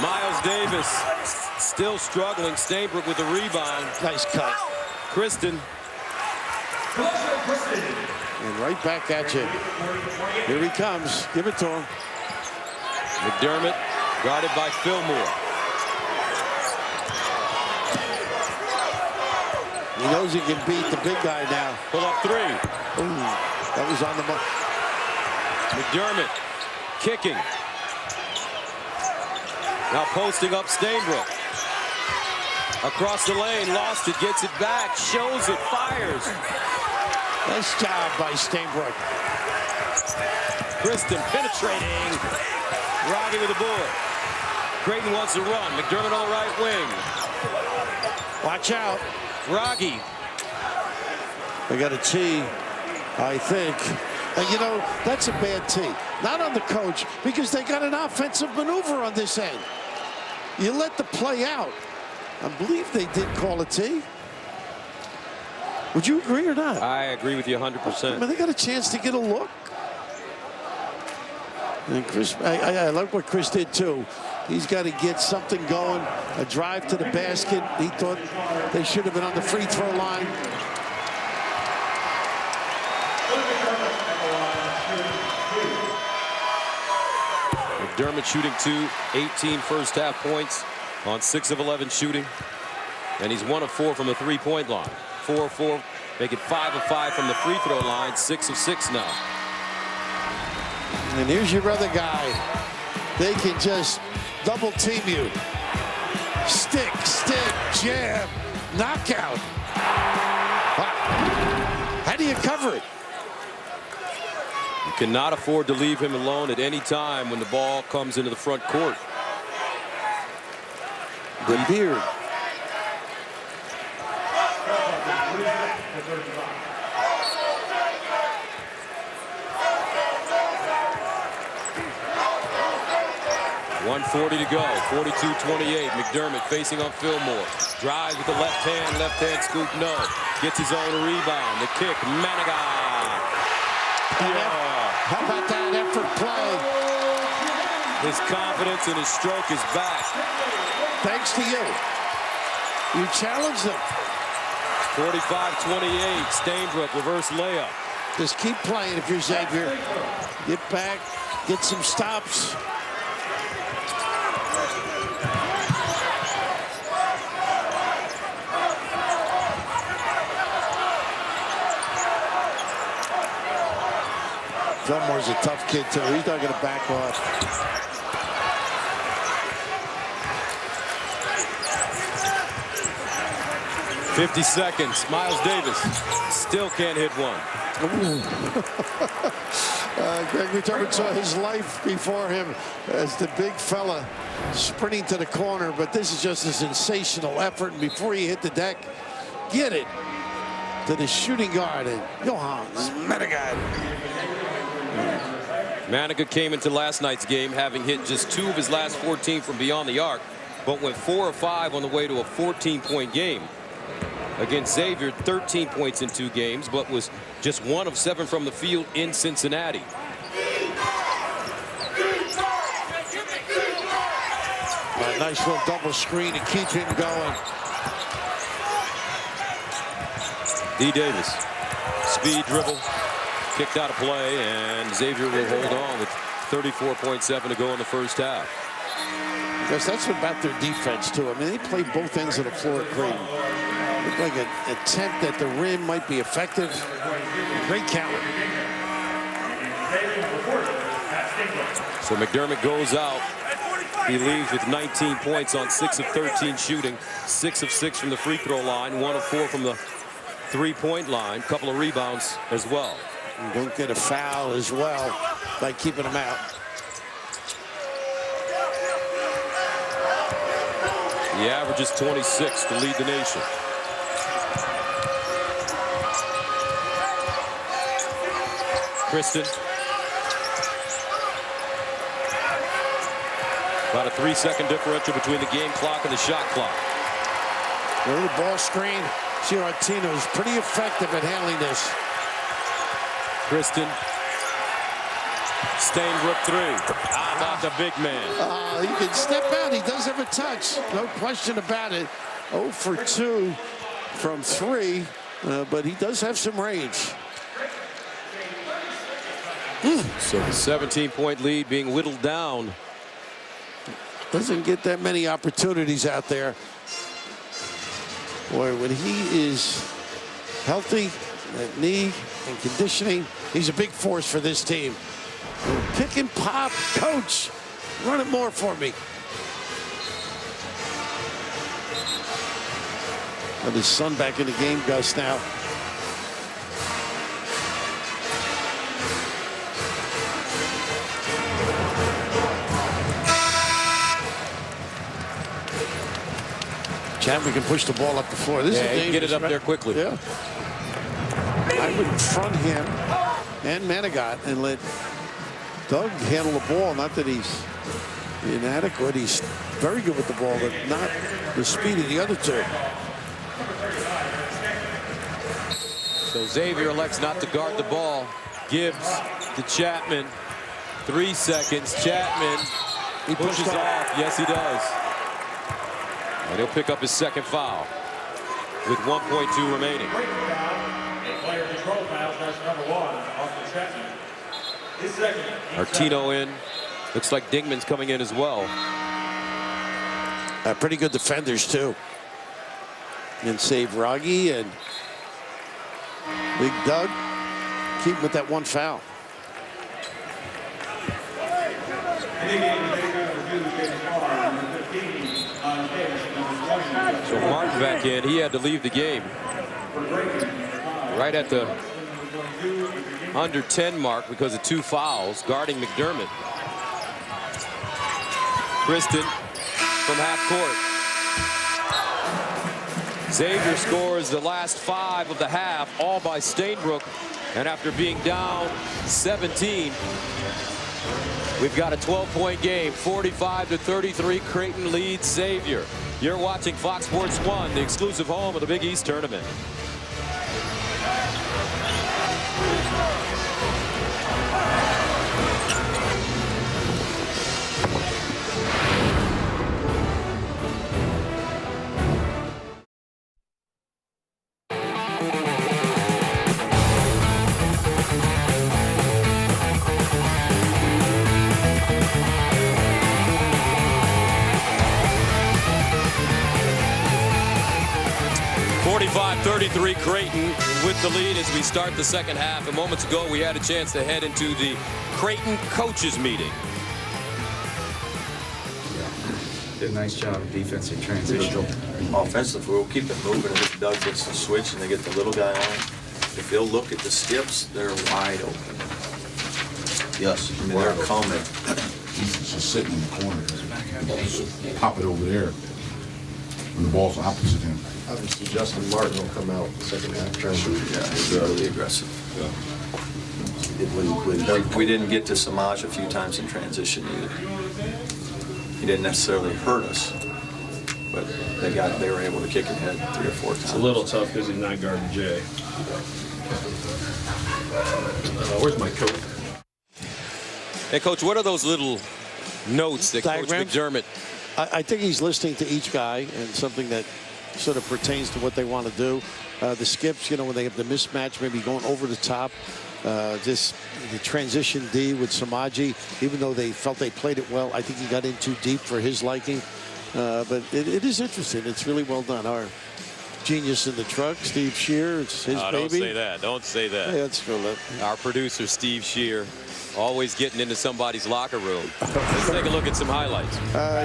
Miles Davis still struggling. Stainbrook with the rebound. Nice cut. Kristen. And right back at you. Here he comes. Give it to him. McDermott guarded by Fillmore. He knows he can beat the big guy now. Pull up three. Ooh, that was on the mark. McDermott kicking. Now posting up Stainbrook. Across the lane, lost it, gets it back, shows it, fires. Nice job by Stainbrook. Kristen penetrating. Robbie with the board. Creighton wants to run. McDermott on the right wing. Watch out. Rogge. They got a tee, I think. And you know, that's a bad tee. Not on the coach, because they got an offensive maneuver on this end. You let the play out. I believe they did call a tee. Would you agree or not? I agree with you 100%. I mean, they got a chance to get a look. And Chris, I like what Chris did too. He's got to get something going. A drive to the basket. He thought they should have been on the free throw line. McDermott shooting 18 first half points on 6 of 11 shooting. And he's 1 of 4 from the three-point line. 4 of 4, make it 5 of 5 from the free throw line. 6 of 6 now. And here's your other guy. They can just double team you. Stick, jab, knockout. Wow. How do you cover it? You cannot afford to leave him alone at any time when the ball comes into the front court. The beard. .140 to go. 42-28. McDermott facing on Fillmore. Drives with the left hand scoop, no. Gets his own rebound. The kick, Maniga. How about that effort play? His confidence and his stroke is back. Thanks to you. You challenged him. 45-28. Stainbrook reverse layup. Just keep playing if you're Xavier. Get back, get some stops. Fillmore's a tough kid, too. He's not going to back off. .50 seconds. Miles Davis still can't hit one. Greg McDermott saw his life before him as the big fella sprinting to the corner, but this is just a sensational effort. And before you hit the deck, get it to the shooting guard, and Johan Maniga. Maniga came into last night's game having hit just 2 of his last 14 from beyond the arc, but went 4 of 5 on the way to a 14-point game. Against Xavier, 13 points in 2 games, but was just 1 of 7 from the field in Cincinnati. A nice little double screen to keep him going. D. Davis, speed dribble, kicked out of play, and Xavier will hold on with 34.7 to go in the first half. Because that's about their defense, too. I mean, they play both ends of the floor at Creighton. Looked like an attempt at the rim might be effective. Great count. So McDermott goes out. He leaves with 19 points on 6 of 13 shooting, 6 of 6 from the free throw line, 1 of 4 from the three-point line, couple of rebounds as well. And don't get a foul as well by keeping him out. He averages 26 to lead the nation. Kristen. About a 3-second differential between the game clock and the shot clock. Well, the ball screen. Ciartino's pretty effective at handling this. Kristen. Stainbrook 3. How about the big man? He can step out. He does have a touch. No question about it. 0 for 2 from 3. But he does have some range. So the 17-point lead being whittled down. Doesn't get that many opportunities out there. Boy, when he is healthy, that knee and conditioning, he's a big force for this team. Pick and pop, coach, run it more for me. Got his son back in the game, Gus, now. Chapman can push the ball up the floor. This is he can get it up there quickly. Yeah. I would front him and Manigat and let Doug handle the ball. Not that he's inadequate. He's very good with the ball, but not the speed of the other two. So Xavier elects not to guard the ball. Gibbs to Chapman. 3 seconds. Chapman, he pushes off. Yes, he does. And he'll pick up his second foul with 1.2 remaining. Martino in. Looks like Dingman's coming in as well. Pretty good defenders, too. And save Raggi and Big Doug. Keep with that one foul. So Martin back in. He had to leave the game right at the under 10 mark because of 2 fouls, guarding McDermott. Kristen from half court. Xavier scores the last 5 of the half, all by Stainbrook. And after being down 17, we've got a 12-point game. 45-33, Creighton leads Xavier. You're watching Fox Sports 1, the exclusive home of the Big East Tournament. Creighton with the lead as we start the second half. And moments ago, we had a chance to head into the Creighton coaches meeting. Did a nice job of defensive transition. Offensive, we'll keep it moving. If Doug gets the switch and they get the little guy on, if they'll look at the skips, they're wide open. Yes, I mean, they're coming. He's just sitting in the corner. Just pop it over there when the ball's opposite him. Obviously, Justin Martin will come out second half. Yeah, he's really aggressive. Yeah. We didn't get to Samaj a few times in transition either. He didn't necessarily hurt us, but they were able to kick ahead 3 or 4 times. It's a little tough because he's not guarding Jay. Where's my coat? Hey, Coach, what are those little notes that Coach McDermott? I think he's listening to each guy and something that sort of pertains to what they want to do. The skips, you know, when they have the mismatch, maybe going over the top. The transition D with Samaji, even though they felt they played it well, I think he got in too deep for his liking. But it is interesting. It's really well done. Our genius in the truck, Steve Shear, it's his baby. Don't say that. Don't say that. Yeah, that's true. Our producer, Steve Shear, always getting into somebody's locker room. Let's take a look at some highlights.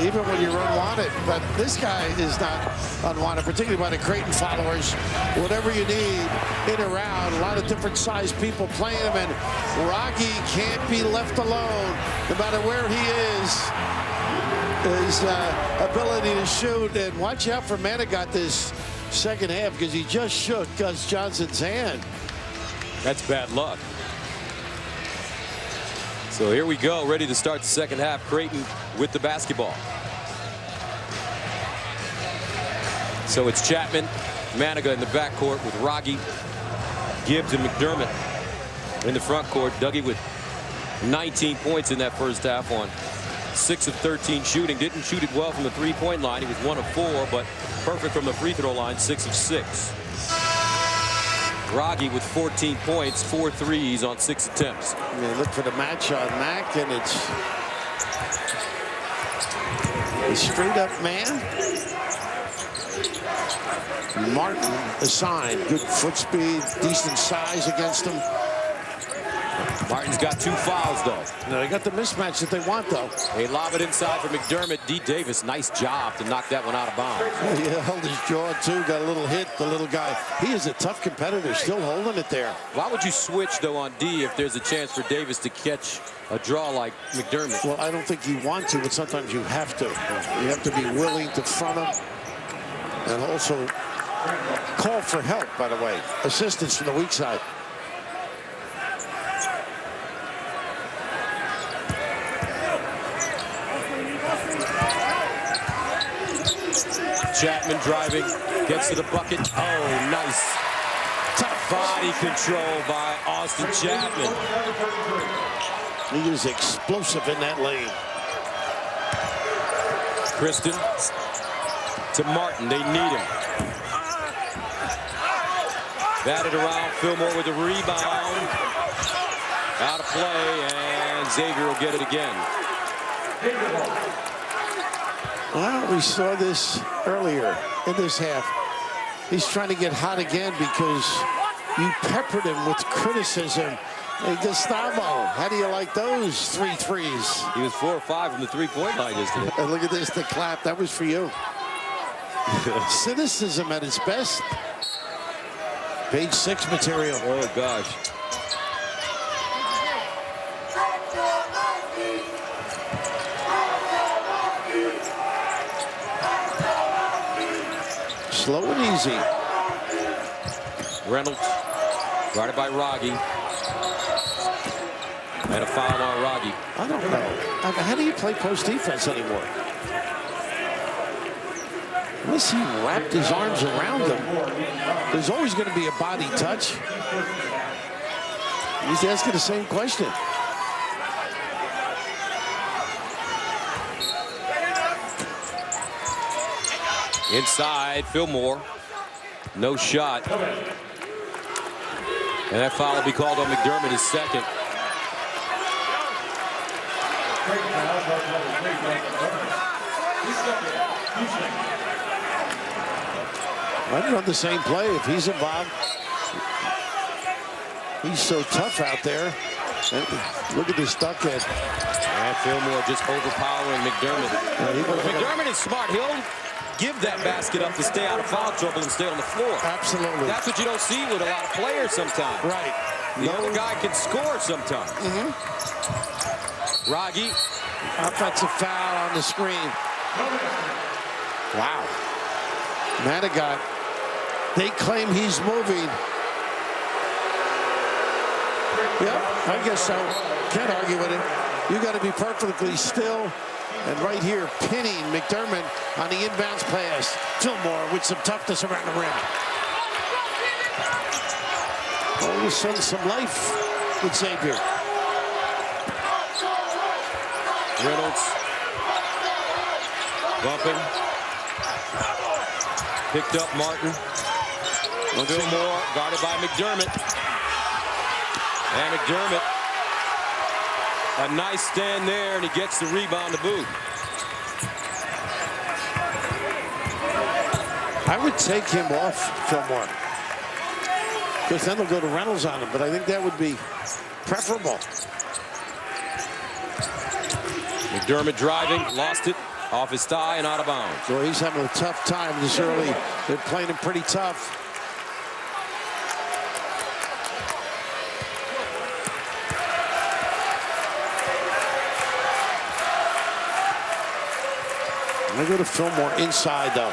Even when you're unwanted, but this guy is not unwanted, particularly by the Creighton followers. Whatever you need in or out, a lot of different sized people playing him, and Raggi can't be left alone, no matter where he is. His ability to shoot, and watch out for Manigat this second half because he just shook Gus Johnson's hand. That's bad luck. So here we go, ready to start the second half. Creighton with the basketball. So it's Chapman, Manigat in the backcourt with Raggi, Gibbs, and McDermott in the front court. Dougie with 19 points in that first half on 6 of 13 shooting. Didn't shoot it well from the three-point line. He was 1 of 4, but perfect from the free throw line, 6 of 6. Raggi with 14 points, 4 threes on 6 attempts. Yeah, look for the match on Mack, and it's a straight up man. Martin assigned. Good foot speed, decent size against him. Martin's got 2 fouls, though. No, they got the mismatch that they want, though. They lob it inside for McDermott. D. Davis, nice job to knock that one out of bounds. He held his jaw, too. Got a little hit, the little guy. He is a tough competitor, still holding it there. Why would you switch, though, on D if there's a chance for Davis to catch a draw like McDermott? Well, I don't think you want to, but sometimes you have to. You have to be willing to front him and also call for help, by the way. Assistance from the weak side. Chapman driving, gets to the bucket. Oh, nice. Tough body control by Austin Chapman. He is explosive in that lane. Kristen to Martin. They need him. Batted around. Fillmore with the rebound. Out of play, and Xavier will get it again. Well, we saw this earlier in this half. He's trying to get hot again because you peppered him with criticism. Hey, Gustavo, how do you like those 3 threes? He was 4 or 5 from the three-point line yesterday. And look at this, the clap. That was for you. Cynicism at its best. Page 6 material. Oh, gosh. Slow and easy. Reynolds, guarded by Raggi. And a foul on Raggi. I don't know. How do you play post defense anymore? Unless he wrapped his arms around him, there's always going to be a body touch. He's asking the same question. Inside, Fillmore. No shot. And that foul will be called on McDermott, his second. I'd run the same play if he's involved. He's so tough out there. And look at this duck head. And Fillmore just overpowering McDermott. McDermott is smart. He'll give that basket up to stay out of foul trouble and stay on the floor. Absolutely. That's what you don't see with a lot of players sometimes. Right. The other guy can score sometimes. Raggi. Offensive foul on the screen. Wow. Manigat. They claim he's moving. Yep, I guess so. Can't argue with it. You got to be perfectly still. And right here, pinning McDermott on the inbounds pass. Fillmore with some toughness around the rim. All of a sudden, some life with Xavier. Reynolds. Bumping. Picked up Martin. Fillmore guarded by McDermott. And McDermott. A nice stand there, and he gets the rebound to boot. I would take him off Fillmore, because then they'll go to Reynolds on him, but I think that would be preferable. McDermott driving, lost it, off his thigh and out of bounds. So he's having a tough time this early. They're playing him pretty tough. They go to Fillmore inside, though.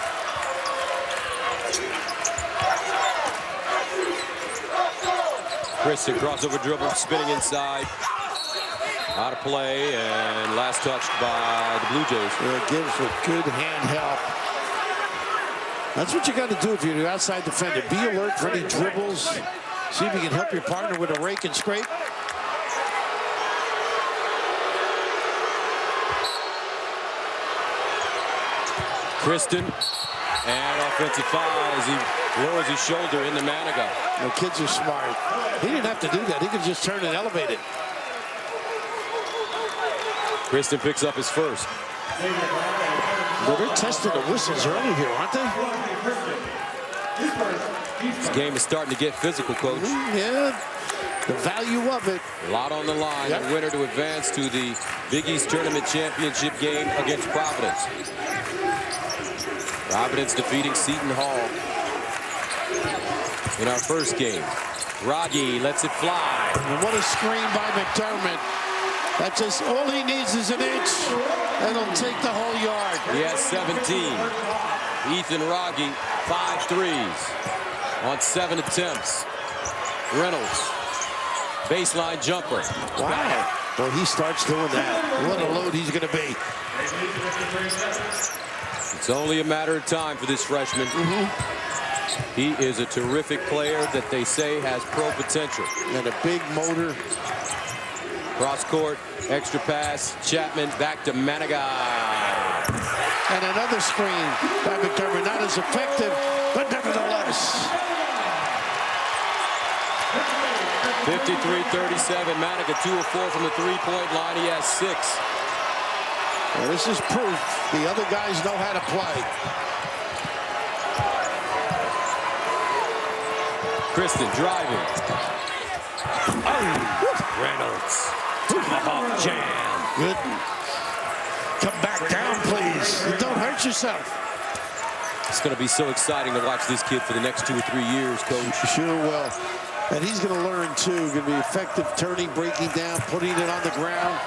Kristen crossover dribble, spinning inside. Out of play, and last touched by the Blue Jays. Yeah, gives with good hand help. That's what you got to do if you're the outside defender. Be alert for any dribbles. See if you can help your partner with a rake and scrape. Kristen, and offensive foul as he lowers his shoulder into Manigat. The kids are smart. He didn't have to do that. He could just turn and elevate it. Kristen picks up his first. Well, they're testing the whistles early here, aren't they? This game is starting to get physical, Coach. Yeah, the value of it. A lot on the line. Yep. A winner to advance to the Big East Tournament Championship game against Providence. Providence defeating Seton Hall in our first game. Raggi lets it fly. And what a screen by McDermott. That's just all he needs is an inch, and he'll take the whole yard. He has 17. Ethan Raggi, 5 threes on 7 attempts. Reynolds, baseline jumper. Wow. Well, he starts doing that. What a load he's going to be. It's only a matter of time for this freshman. He is a terrific player that they say has pro potential. And a big motor. Cross court, extra pass, Chapman back to Manigat. And another screen by McDermott. Not as effective, but nevertheless. 53-37, Manigat 2 of 4 from the three-point line. He has 6. Well, this is proof the other guys know how to play. Kristen driving. Oh, Reynolds. Tomahawk jam. Good. Come back down, please. Don't hurt yourself. It's going to be so exciting to watch this kid for the next 2 or 3 years, Coach. Sure will. And he's going to learn, too. Going to be effective turning, breaking down, putting it on the ground.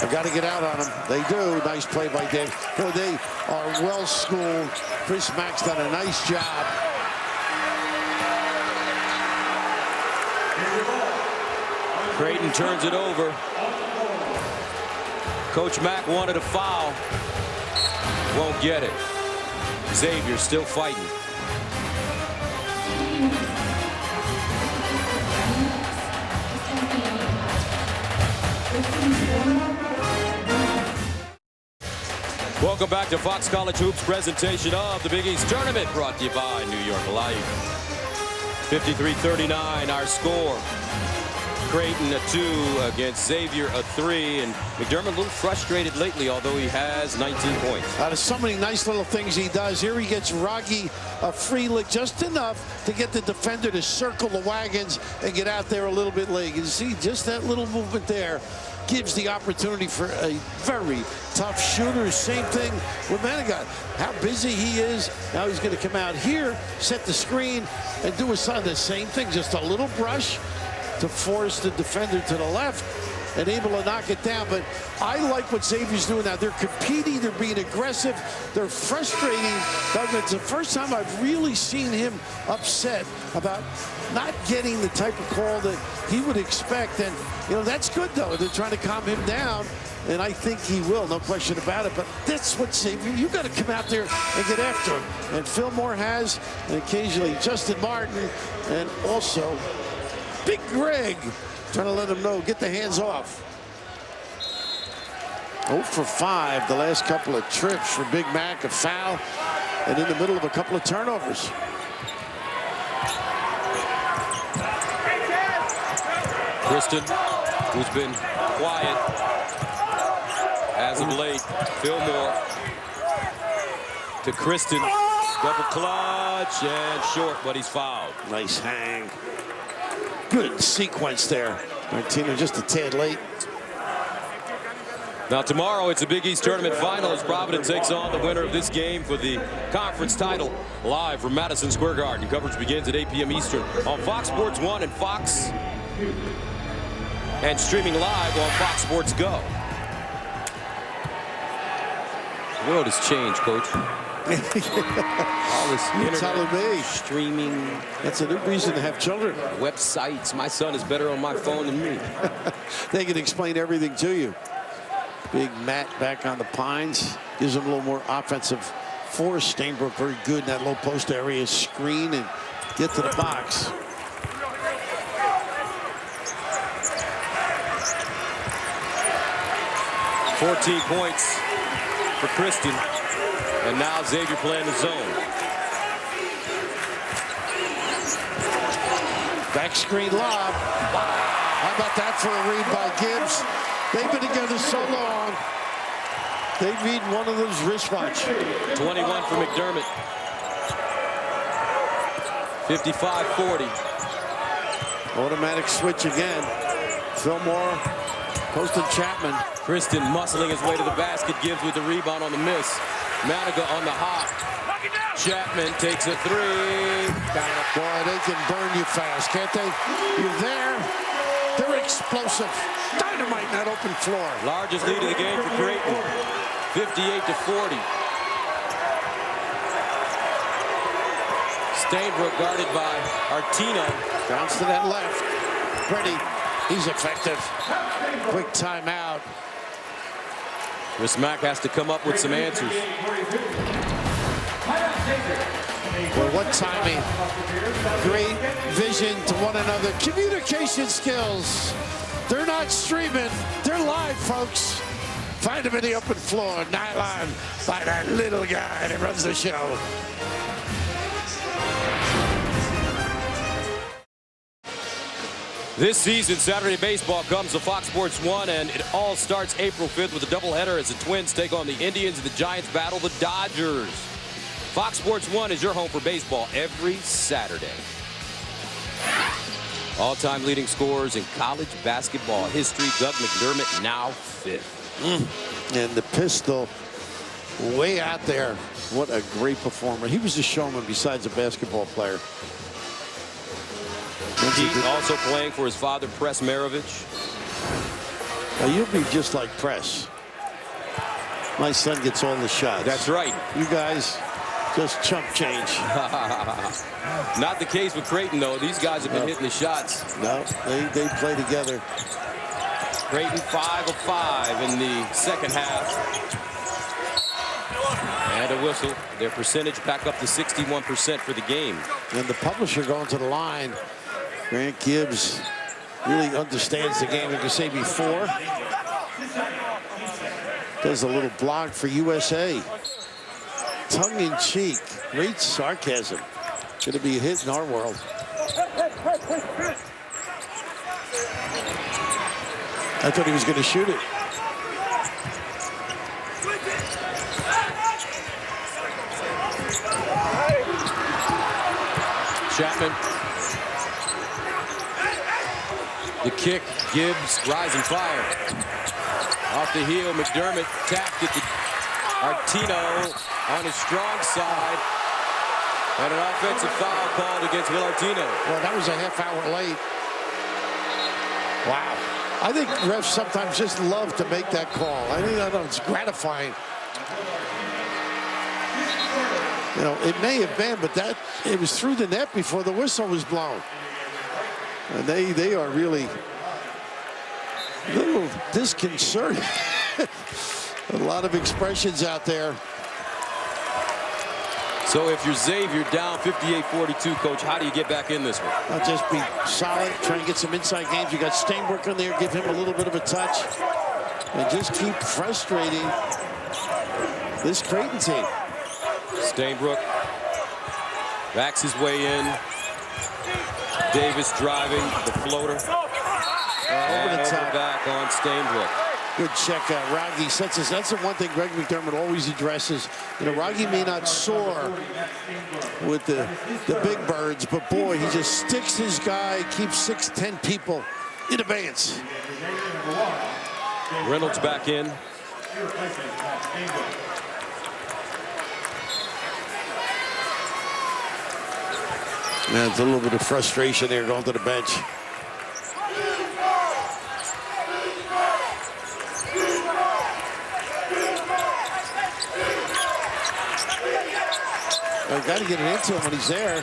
I got to get out on them. They do. Nice play by Dave. Boy, they are well schooled. Chris Mack's done a nice job. Creighton turns it over. Coach Mack wanted a foul. Won't get it. Xavier still fighting. Welcome back to Fox College Hoops presentation of the Big East Tournament, brought to you by New York Life. 53-39 our score. Creighton a 2 against Xavier a 3, and McDermott a little frustrated lately, although he has 19 points. Out of so many nice little things he does. Here he gets Raggi a free lick, just enough to get the defender to circle the wagons and get out there a little bit late. You see just that little movement there gives the opportunity for a very tough shooter. Same thing with Manigat. How busy he is. Now he's going to come out here, set the screen, and do the same thing. Just a little brush to force the defender to the left and able to knock it down. But I like what Xavier's doing now. They're competing, they're being aggressive, they're frustrating. It's the first time I've really seen him upset about not getting the type of call that he would expect. And, you know, that's good, though. They're trying to calm him down, and I think he will, no question about it. But that's what Xavier, you got to come out there and get after him. And Fillmore has, and occasionally Justin Martin, and also Big Greg trying to let him know, get the hands off. 0 for 5 the last couple of trips for Big Mac, a foul, and in the middle of a couple of turnovers. Kristen, who's been quiet as of late. Fillmore to Kristen. Double clutch and short, but he's fouled. Nice hang. Good sequence there. Martino just a tad late. Now tomorrow it's a Big East Tournament final as Providence takes on the winner of this game for the conference title. Live from Madison Square Garden. Coverage begins at 8 p.m. Eastern on Fox Sports 1 and Fox, and streaming live on Fox Sports Go. The world has changed, Coach. All this internet streaming. That's a new reason to have children. Websites. My son is better on my phone than me. They can explain everything to you. Big Matt back on the pines. Gives him a little more offensive force. Stainbrook very good in that low post area. Screen and get to the box. $14 points for Kristen. And now Xavier playing the zone. Back screen lob. How about that for a read by Gibbs? They've been together so long. They need one of those wristwatch. 21 for McDermott. 55-40. Automatic switch again. Fillmore, posting Chapman. Kristen muscling his way to the basket, Gibbs with the rebound on the miss. Maniga on the hop. Chapman takes a three. Got it. Boy, they can burn you fast, can't they? You're there. They're explosive. Dynamite in that open floor. Largest lead of the game for Creighton. 58-40. Stainbrook guarded by Artino. Bounce to that left. Pretty. He's effective. Quick timeout. Chris Mack has to come up with some answers. Well, what timing. Great vision to one another. Communication skills. They're not streaming. They're live, folks. Find them in the open floor. Nylon by that little guy that runs the show. This season, Saturday baseball comes to Fox Sports 1, and it all starts April 5th with a doubleheader as the Twins take on the Indians and the Giants battle the Dodgers. Fox Sports 1 is your home for baseball every Saturday. All-time leading scorers in college basketball history, Doug McDermott now 5th. And the pistol way out there. What a great performer. He was a showman besides a basketball player. Pete also playing for his father, Press Maravich. Now, you'll be just like Press. My son gets all the shots. That's right. You guys just chump change. Not the case with Creighton, though. These guys have been hitting the shots. No, they play together. Creighton 5 of 5 in the second half. And a whistle. Their percentage back up to 61% for the game. And the publisher going to the line. Grant Gibbs really understands the game. Like I say before, does a little blog for USA. Tongue in cheek, great sarcasm. Going to be a hit in our world. I thought he was going to shoot it. Chapman. The kick, Gibbs, rising fire. Off the heel, McDermott tapped it to Artino on his strong side. And an offensive foul called against Will Artino. Well, that was a half hour late. Wow. I think refs sometimes just love to make that call. I think it's gratifying. You know, it may have been, but it was through the net before the whistle was blown. And they are really a little disconcerting. A lot of expressions out there. So if you're Xavier down 58-42, Coach, how do you get back in this one? I'll just be solid, try and get some inside games. You got Stainbrook on there, give him a little bit of a touch. And just keep frustrating this Creighton team. Stainbrook backs his way in. Davis driving the floater. Over the top. Back on Stainbrook. Good check out. Raggi sets us. That's the one thing Greg McDermott always addresses. You know, Raggi may not soar with the big birds, but boy, he just sticks his guy, keeps 6'10" people in abeyance. Reynolds back in. It's a little bit of frustration there going to the bench. I've got to get it into him when he's there.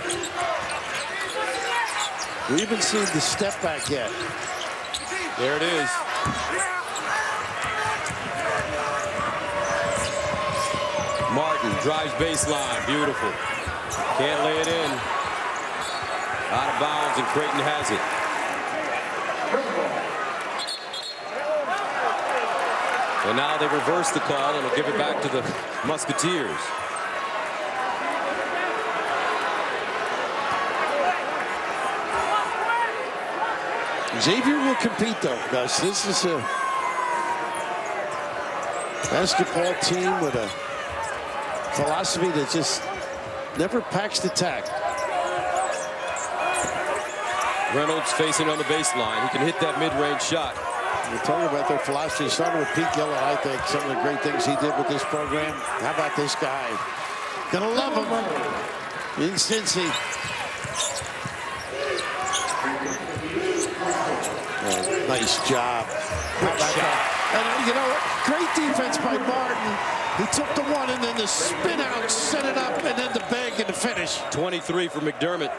We haven't seen the step back yet. There it is. Martin drives baseline. Beautiful. Can't lay it in. Out of bounds, and Creighton has it. And now they reverse the call and will give it back to the Musketeers. Xavier will compete, though, Gus. This is Basketball team with a philosophy that just never packs the tack. Reynolds facing on the baseline. He can hit that mid-range shot. We're talking about their philosophy. Started with Pete Gillen, I think. Some of the great things he did with this program. How about this guy? Gonna love him. In Cincy. Oh, nice job. How about that? And you know what? Great defense by Martin. He took the one and then the spin out, set it up, and then the bag and the finish. 23 for McDermott.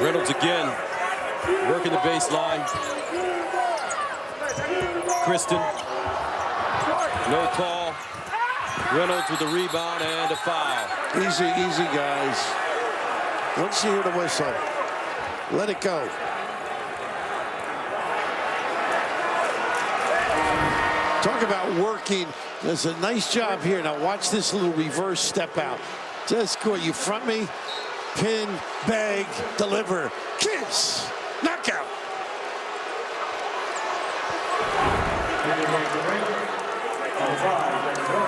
Reynolds again, working the baseline. Kristen, no call. Reynolds with the rebound and a foul. Easy, easy, guys. Once you hear the whistle, let it go. Talk about working. There's a nice job here. Now watch this little reverse step out. Just go, you front me, pin, bag, deliver, kiss, knockout.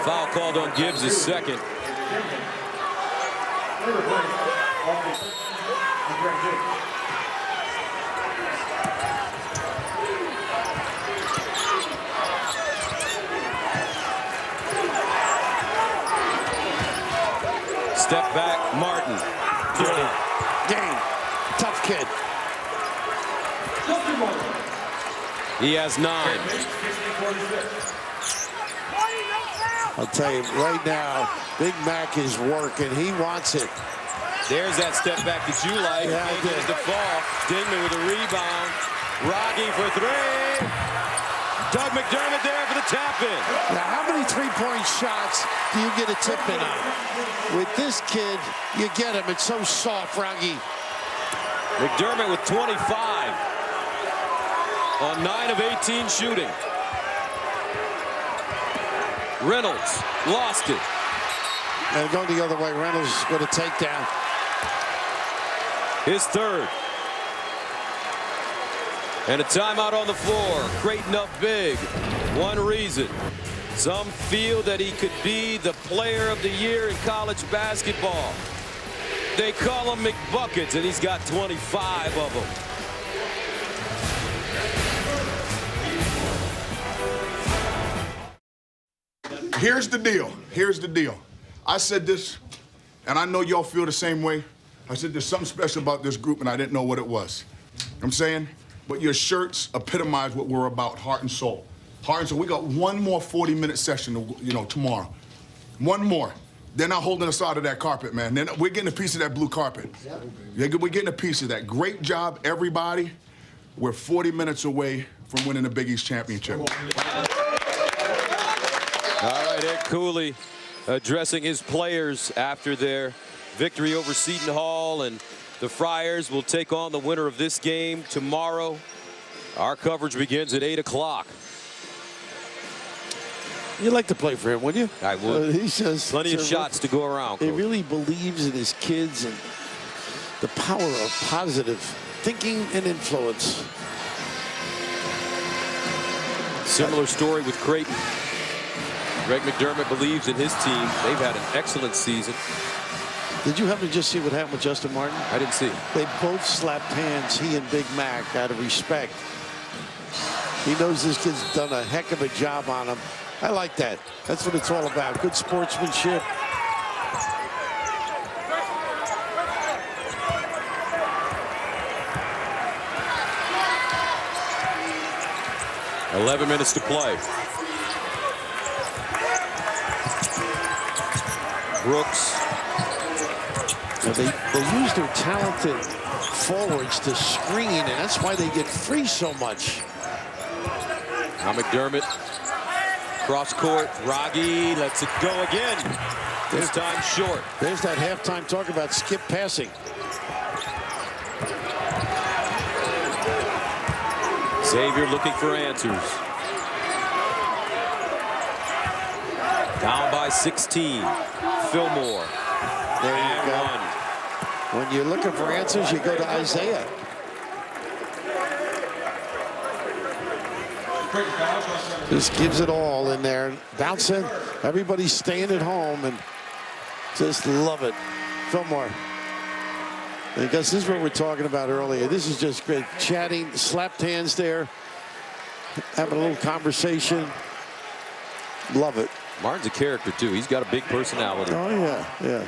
Foul called on Gibbs, his second. Step back, Martin. Game. Tough kid. He has 9. I'll tell you right now, Big Mac is working. He wants it. There's that step back that you like. Yeah, I did. The fall. Dingman with a rebound. Rocky for 3. Doug McDermott there for the tap in. Now, how many three-point shots do you get a tip in on? With this kid, you get him. It's so soft, Rocky. McDermott with 25 on 9 of 18 shooting. Reynolds lost it. And going the other way, Reynolds with a takedown. His third. And a timeout on the floor. Creighton up big. One reason. Some feel that he could be the player of the year in college basketball. They call him McBuckets, and he's got 25 of them. Here's the deal. Here's the deal. I said this, and I know y'all feel the same way. I said there's something special about this group, and I didn't know what it was. You know what I'm saying? But your shirts epitomize what we're about, heart and soul. Heart and soul. We got one more 40-minute session, tomorrow. One more. They're not holding us out of that carpet, man. We're getting a piece of that blue carpet. We're getting a piece of that. Great job, everybody. We're 40 minutes away from winning the Big East championship. All right, Ed Cooley addressing his players after their victory over Seton Hall, and the Friars will take on the winner of this game tomorrow. Our coverage begins at 8 o'clock. You'd like to play for him, wouldn't you? I would. He says plenty of shots to go around. He Coach. really believes in his kids and the power of positive thinking and influence. Similar story with Creighton. Greg McDermott believes in his team. They've had an excellent season. Did you happen to just see what happened with Justin Martin? I didn't see. They both slapped hands, he and Big Mac, out of respect. He knows this kid's done a heck of a job on him. I like that. That's what it's all about. Good sportsmanship. .11 minutes to play. Brooks. And they use their talented forwards to screen, and that's why they get free so much. Now McDermott. Cross court. Raggi lets it go again. This time short. There's that halftime talk about skip passing. Xavier looking for answers. Down by 16. Fillmore. There you and go. One. When you're looking for answers, you go to Isaiah. Just gives it all in there. Bouncing. Everybody's staying at home and just love it. Fillmore. I guess this is what we're talking about earlier. This is just great. Chatting, slapped hands there, having a little conversation. Love it. Martin's a character, too. He's got a big personality. Oh, yeah.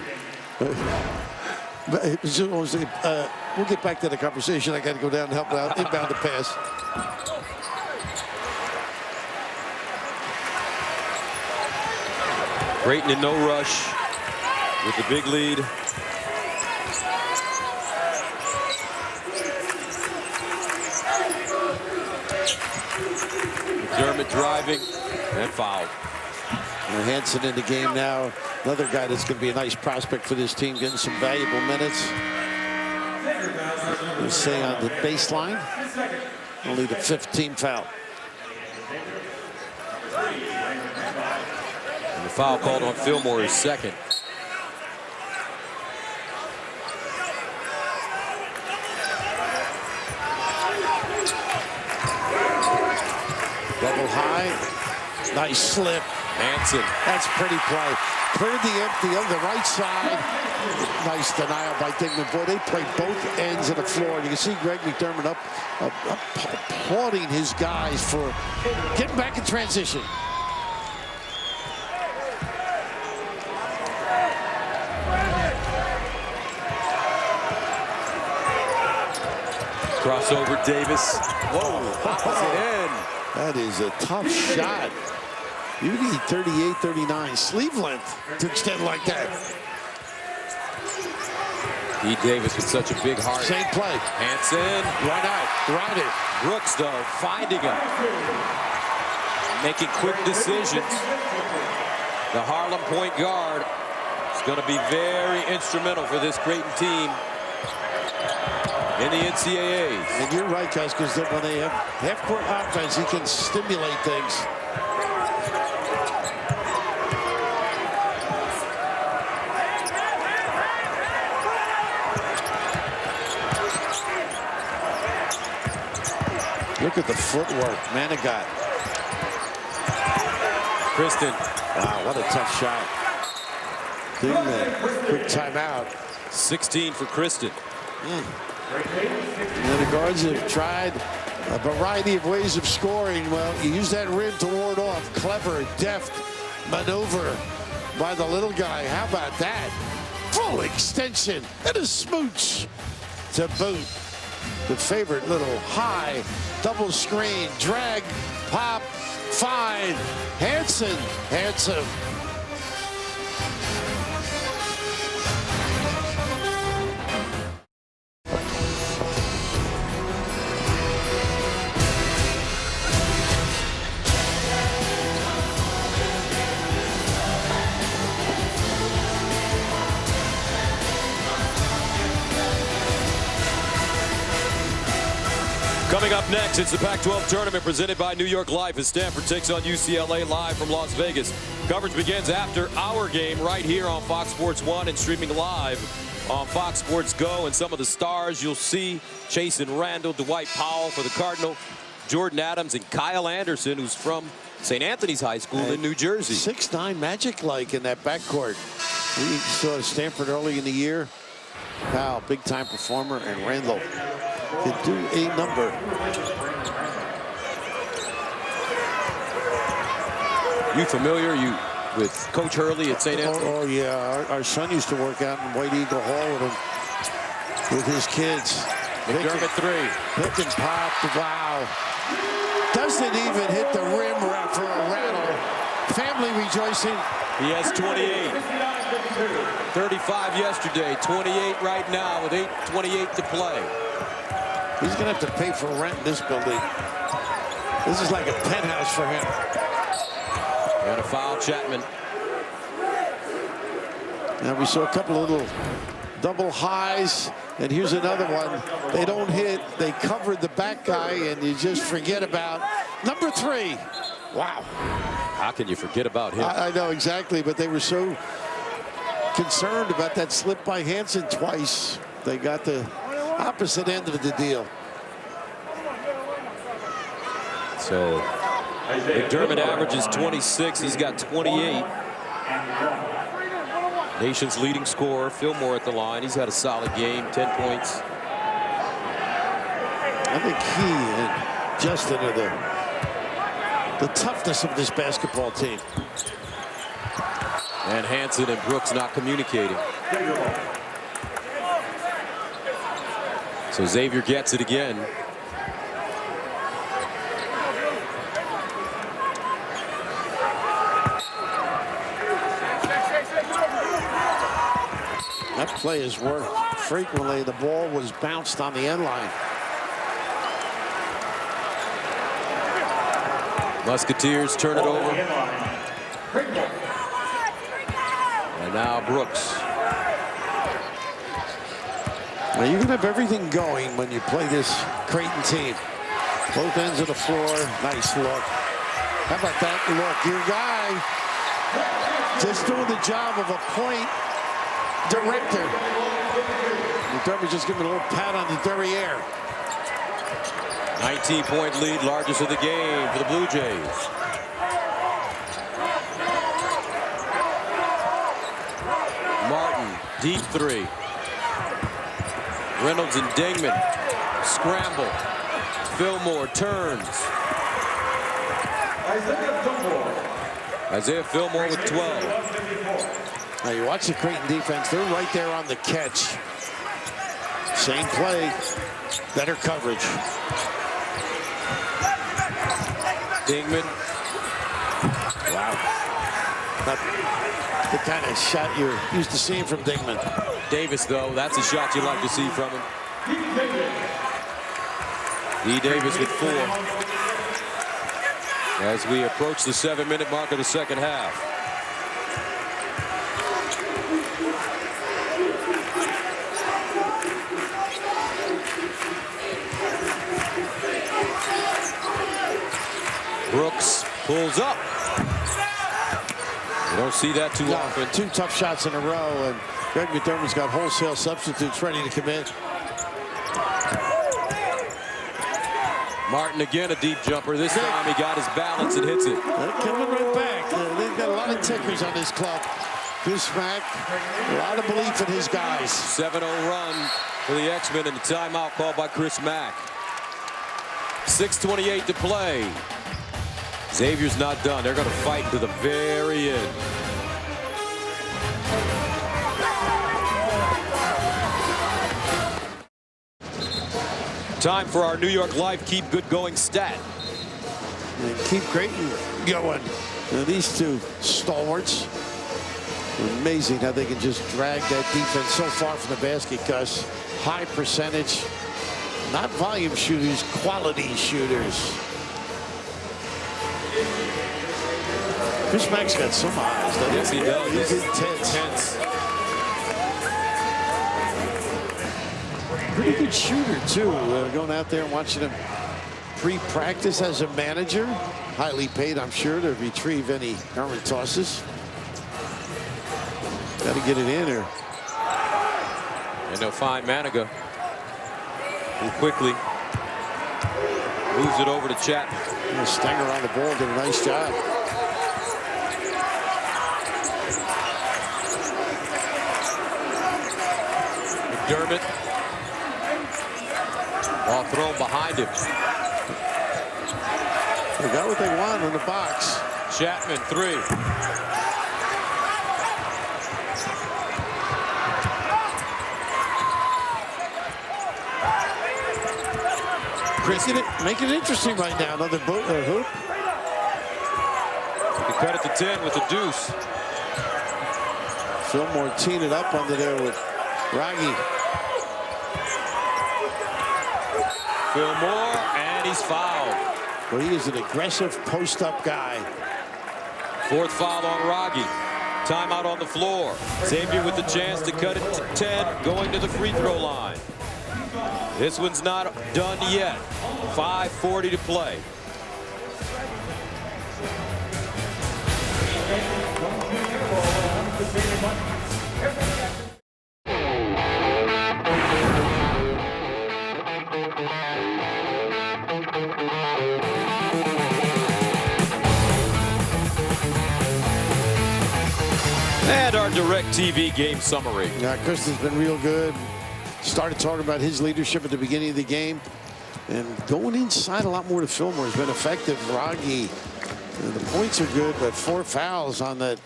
But it was just, we'll get back to the conversation. I got to go down and help out. Inbound to pass. Creighton in no rush with the big lead. McDermott driving and fouled. And Hansen in the game now. Another guy that's going to be a nice prospect for this team, getting some valuable minutes. We'll say on the baseline, only the 5th team foul. And the foul called on Fillmore is second. Double high, nice slip. Hansen. That's pretty play. Cleared the empty on the right side. Nice denial by Digman. Boy, they play both ends of the floor. And you can see Greg McDermott up applauding his guys for getting back in transition. Crossover Davis. Whoa, opposite end. That is a tough shot. You need 38, 39 sleeve length to extend like that. E. Davis with such a big heart. Same play. Hansen. Right out. Right it. Brooks, though, finding him. Making quick decisions. The Harlem point guard is going to be very instrumental for this Creighton team in the NCAAs. And you're right, guys, because when they have half-court offense, he can stimulate things. Look at the footwork, Manigat. Kristen. Wow, what a tough shot. Digman, quick timeout. 16 for Kristen. And the guards have tried a variety of ways of scoring. Well, you use that rim to ward off. Clever, deft maneuver by the little guy. How about that? Full extension and a smooch to boot. The favorite little high double screen, drag, pop, find. Hansen. Coming up next, it's the Pac-12 tournament presented by New York Life as Stanford takes on UCLA live from Las Vegas. Coverage begins after our game right here on Fox Sports 1 and streaming live on Fox Sports Go. And some of the stars you'll see: Chasen Randall, Dwight Powell for the Cardinal, Jordan Adams, and Kyle Anderson, who's from St. Anthony's High School in New Jersey. 6'9" Magic-like in that backcourt. We saw Stanford early in the year. Powell, big-time performer, and Randall could do a number. You familiar with Coach Hurley at St. Anthony? Oh yeah, our son used to work out in White Eagle Hall with him, with his kids. McDermott three. Pick and pop, wow. Doesn't even hit the rim for a rattle. Family rejoicing. He has 28. 35 yesterday, 28 right now with 8:28 to play. He's going to have to pay for rent in this building. This is like a penthouse for him. And a foul, Chapman. Now we saw a couple of little double highs, and here's another one. They don't hit, they covered the back guy, and you just forget about number 3. Wow. How can you forget about him? I know exactly, but they were so concerned about that slip by Hansen twice. They got the opposite end of the deal. So McDermott averages 26. He's got 28. Nation's leading scorer, Fillmore at the line. He's had a solid game, 10 points. I think he and Justin are the toughness of this basketball team. And Hansen and Brooks not communicating. So Xavier gets it again. That play has worked frequently. The ball was bounced on the end line. Musketeers turn it over. And now Brooks. Now you can have everything going when you play this Creighton team. Both ends of the floor. Nice look. How about that look? Your guy just doing the job of a point director. McDermott just giving a little pat on the derriere. 19-point lead, largest of the game for the Blue Jays. Martin, deep three. Reynolds and Dingman scramble. Fillmore turns. Isaiah Fillmore with 12. Now you watch the Creighton defense, they're right there on the catch. Same play, better coverage. Dingman. Wow. Not the kind of shot you're used to seeing from Dingman. Davis, though, that's a shot you like to see from him. E. Davis with 4. As we approach the 7-minute mark of the second half. Brooks pulls up. You don't see that too often. 2 tough shots in a row, and Greg McDermott's got wholesale substitutes ready to come in. Martin again, a deep jumper. This time he got his balance and hits it. They're coming right back. They've got a lot of tickers on this club. Chris Mack, a lot of belief in his guys. 7-0 run for the X-Men, and the timeout called by Chris Mack. 6:28 to play. Xavier's not done. They're going to fight to the very end. Time for our New York Life Keep Good Going stat. And keep Creighton going. Now, these two stalwarts. Amazing how they can just drag that defense so far from the basket, Gus. High percentage. Not volume shooters, quality shooters. Chris Mack's got some eyes, doesn't he? Yes, he does. He's intense. Pretty good shooter, too. Going out there and watching him pre-practice as a manager. Highly paid, I'm sure, to retrieve any errant tosses. Got to get it in here. And they'll find Maniga, who quickly moves it over to Chapman. And Stenger on the ball did a nice job. McDermott. Ball thrown behind him. They got what they want in the box. Chapman, 3. Make it interesting right now. Another hoop. He cut it to 10 with the deuce. Fillmore teeing it up under there with Raggi. Fillmore, and he's fouled. Well, he is an aggressive post-up guy. 4th foul on Raggi. Timeout on the floor. Xavier with the chance to cut it to 10, going to the free throw line. This one's not done yet. 5:40 to play. And our direct TV game summary. Yeah, Kristen's been real good. Started talking about his leadership at the beginning of the game. And going inside a lot more to Fillmore has been effective. Raggi, the points are good, but 4 fouls on those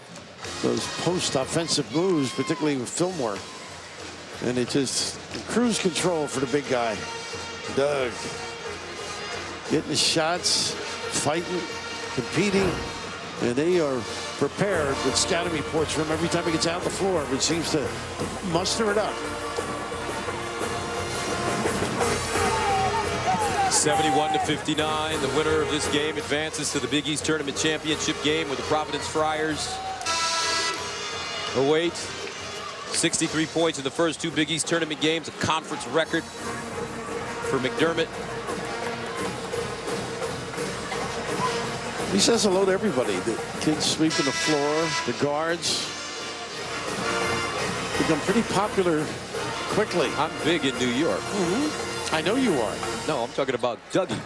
post-offensive moves, particularly with Fillmore. And it just cruise control for the big guy. Doug getting the shots, fighting, competing, and they are prepared with scouting reports from him every time he gets out on the floor, but seems to muster it up. 71-59. The winner of this game advances to the Big East Tournament Championship game with the Providence Friars. Await 63 points in the first 2 Big East Tournament games, a conference record for McDermott. He says hello to everybody. The kids sweeping the floor, the guards. Become pretty popular quickly. I'm big in New York. I know you are. No, I'm talking about Dougie.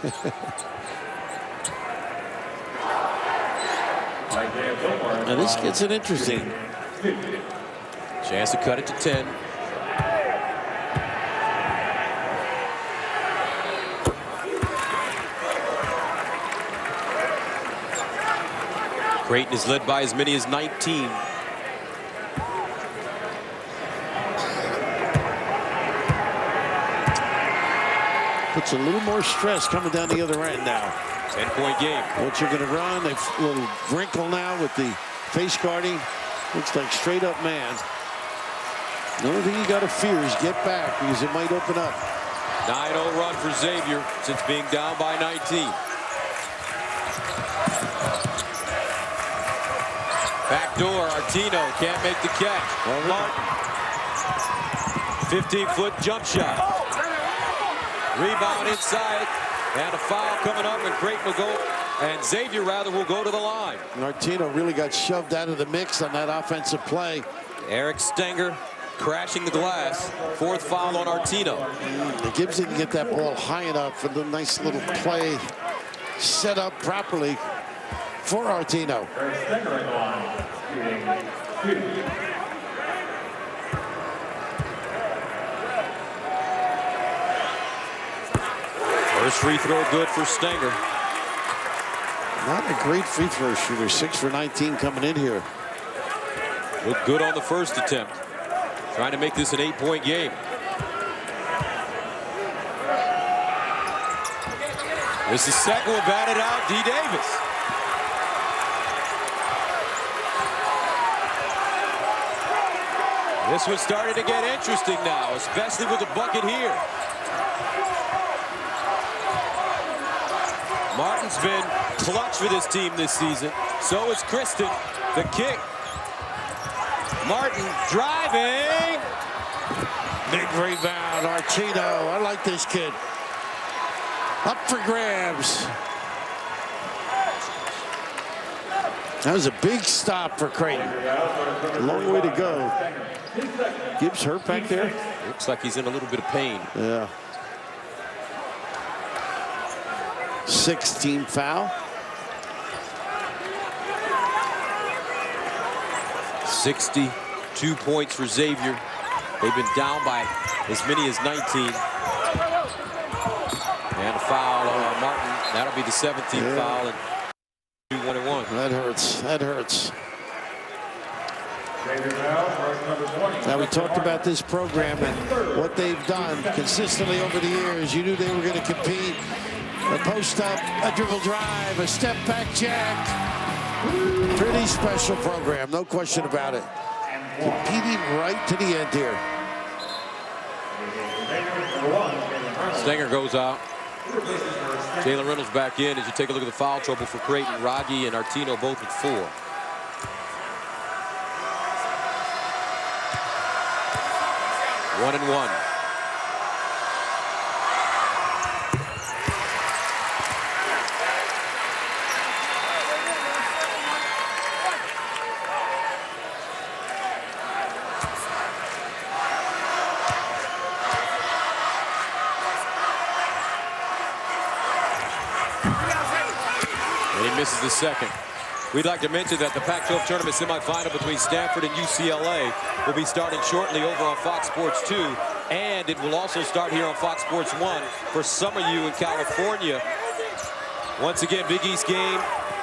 Now this gets it interesting. Chance to cut it to 10. Creighton is led by as many as 19. Puts a little more stress coming down the other end now. 10-point game. What you're going to run, a little wrinkle now with the face guarding. Looks like straight up man. The only thing you got to fear is get back because it might open up. 9-0 run for Xavier since being down by 19. Backdoor, Artino can't make the catch. Martin. 15-foot jump shot. Rebound inside, and a foul coming up, and Creighton will go, and Xavier rather will go to the line. Martino really got shoved out of the mix on that offensive play. Eric Stenger crashing the glass. 4th foul on Artino. Gibbs didn't get that ball high enough for the nice little play set up properly for Artino. First free throw good for Stenger. Not a great free throw shooter. 6 for 19 coming in here. Looked good on the first attempt. Trying to make this an 8-point game. This is second, will bat it out, D. Davis. This one's starting to get interesting now, especially with the bucket here. Martin's been clutch for this team this season. So is Kristen. The kick. Martin driving. Big rebound, Artino. I like this kid. Up for grabs. That was a big stop for Creighton. A long way to go. Gibbs hurt back there. Looks like he's in a little bit of pain. Yeah. 16 foul. 62 points for Xavier. They've been down by as many as 19. And a foul on Martin. That'll be the 17th foul. And 2-1-1. That hurts. That hurts. Now, we talked about this program and what they've done consistently over the years. You knew they were going to compete. A post up, a dribble drive, a step back jack. Pretty special program, no question about it. Competing right to the end here. Stenger goes out. Jalen Reynolds back in as you take a look at the foul trouble for Creighton. Raggi and Artino both with 4. One and one. And he misses the second. We'd like to mention that the Pac-12 tournament semifinal between Stanford and UCLA will be starting shortly over on Fox Sports 2, and it will also start here on Fox Sports 1 for some of you in California. Once again, Big East game.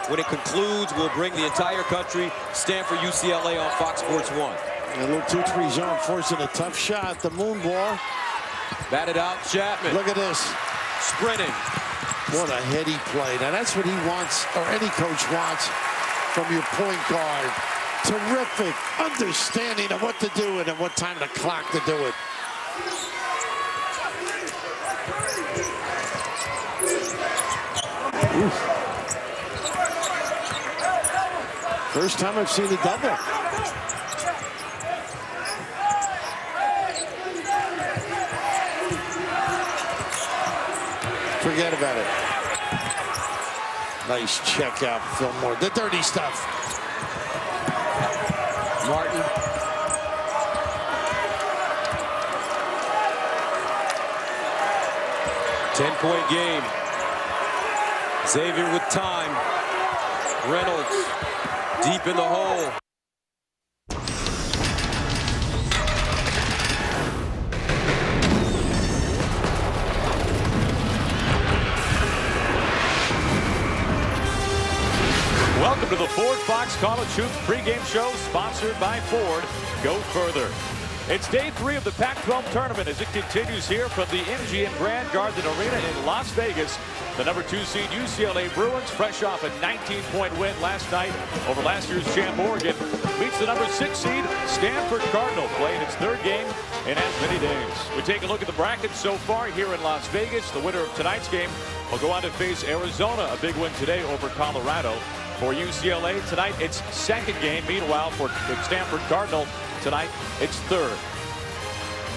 When it concludes, we'll bring the entire country, Stanford, UCLA on Fox Sports 1. A little 2-3 zone forcing a tough shot. The moon ball. Batted out, Chapman. Look at this. Sprinting. What a heady play. Now that's what he wants, or any coach wants, from your point guard. Terrific understanding of what to do and at what time the clock to do it. Oof. First time I've seen a double. Forget about it. Nice check out, Fillmore. The dirty stuff. Martin. Ten-point game. Xavier with time. Reynolds deep in the hole. Welcome to the Ford Fox College Hoops pregame show, sponsored by Ford. Go further. It's day 3 of the Pac-12 tournament as it continues here from the MGM Grand Garden Arena in Las Vegas. The number 2 seed UCLA Bruins, fresh off a 19-point win last night over last year's champ Oregon, meets the number 6 seed Stanford Cardinal, playing its 3rd game in as many days. We take a look at the bracket so far here in Las Vegas. The winner of tonight's game will go on to face Arizona, a big win today over Colorado. For UCLA tonight, it's 2nd game. Meanwhile, for the Stanford Cardinal tonight, it's 3rd.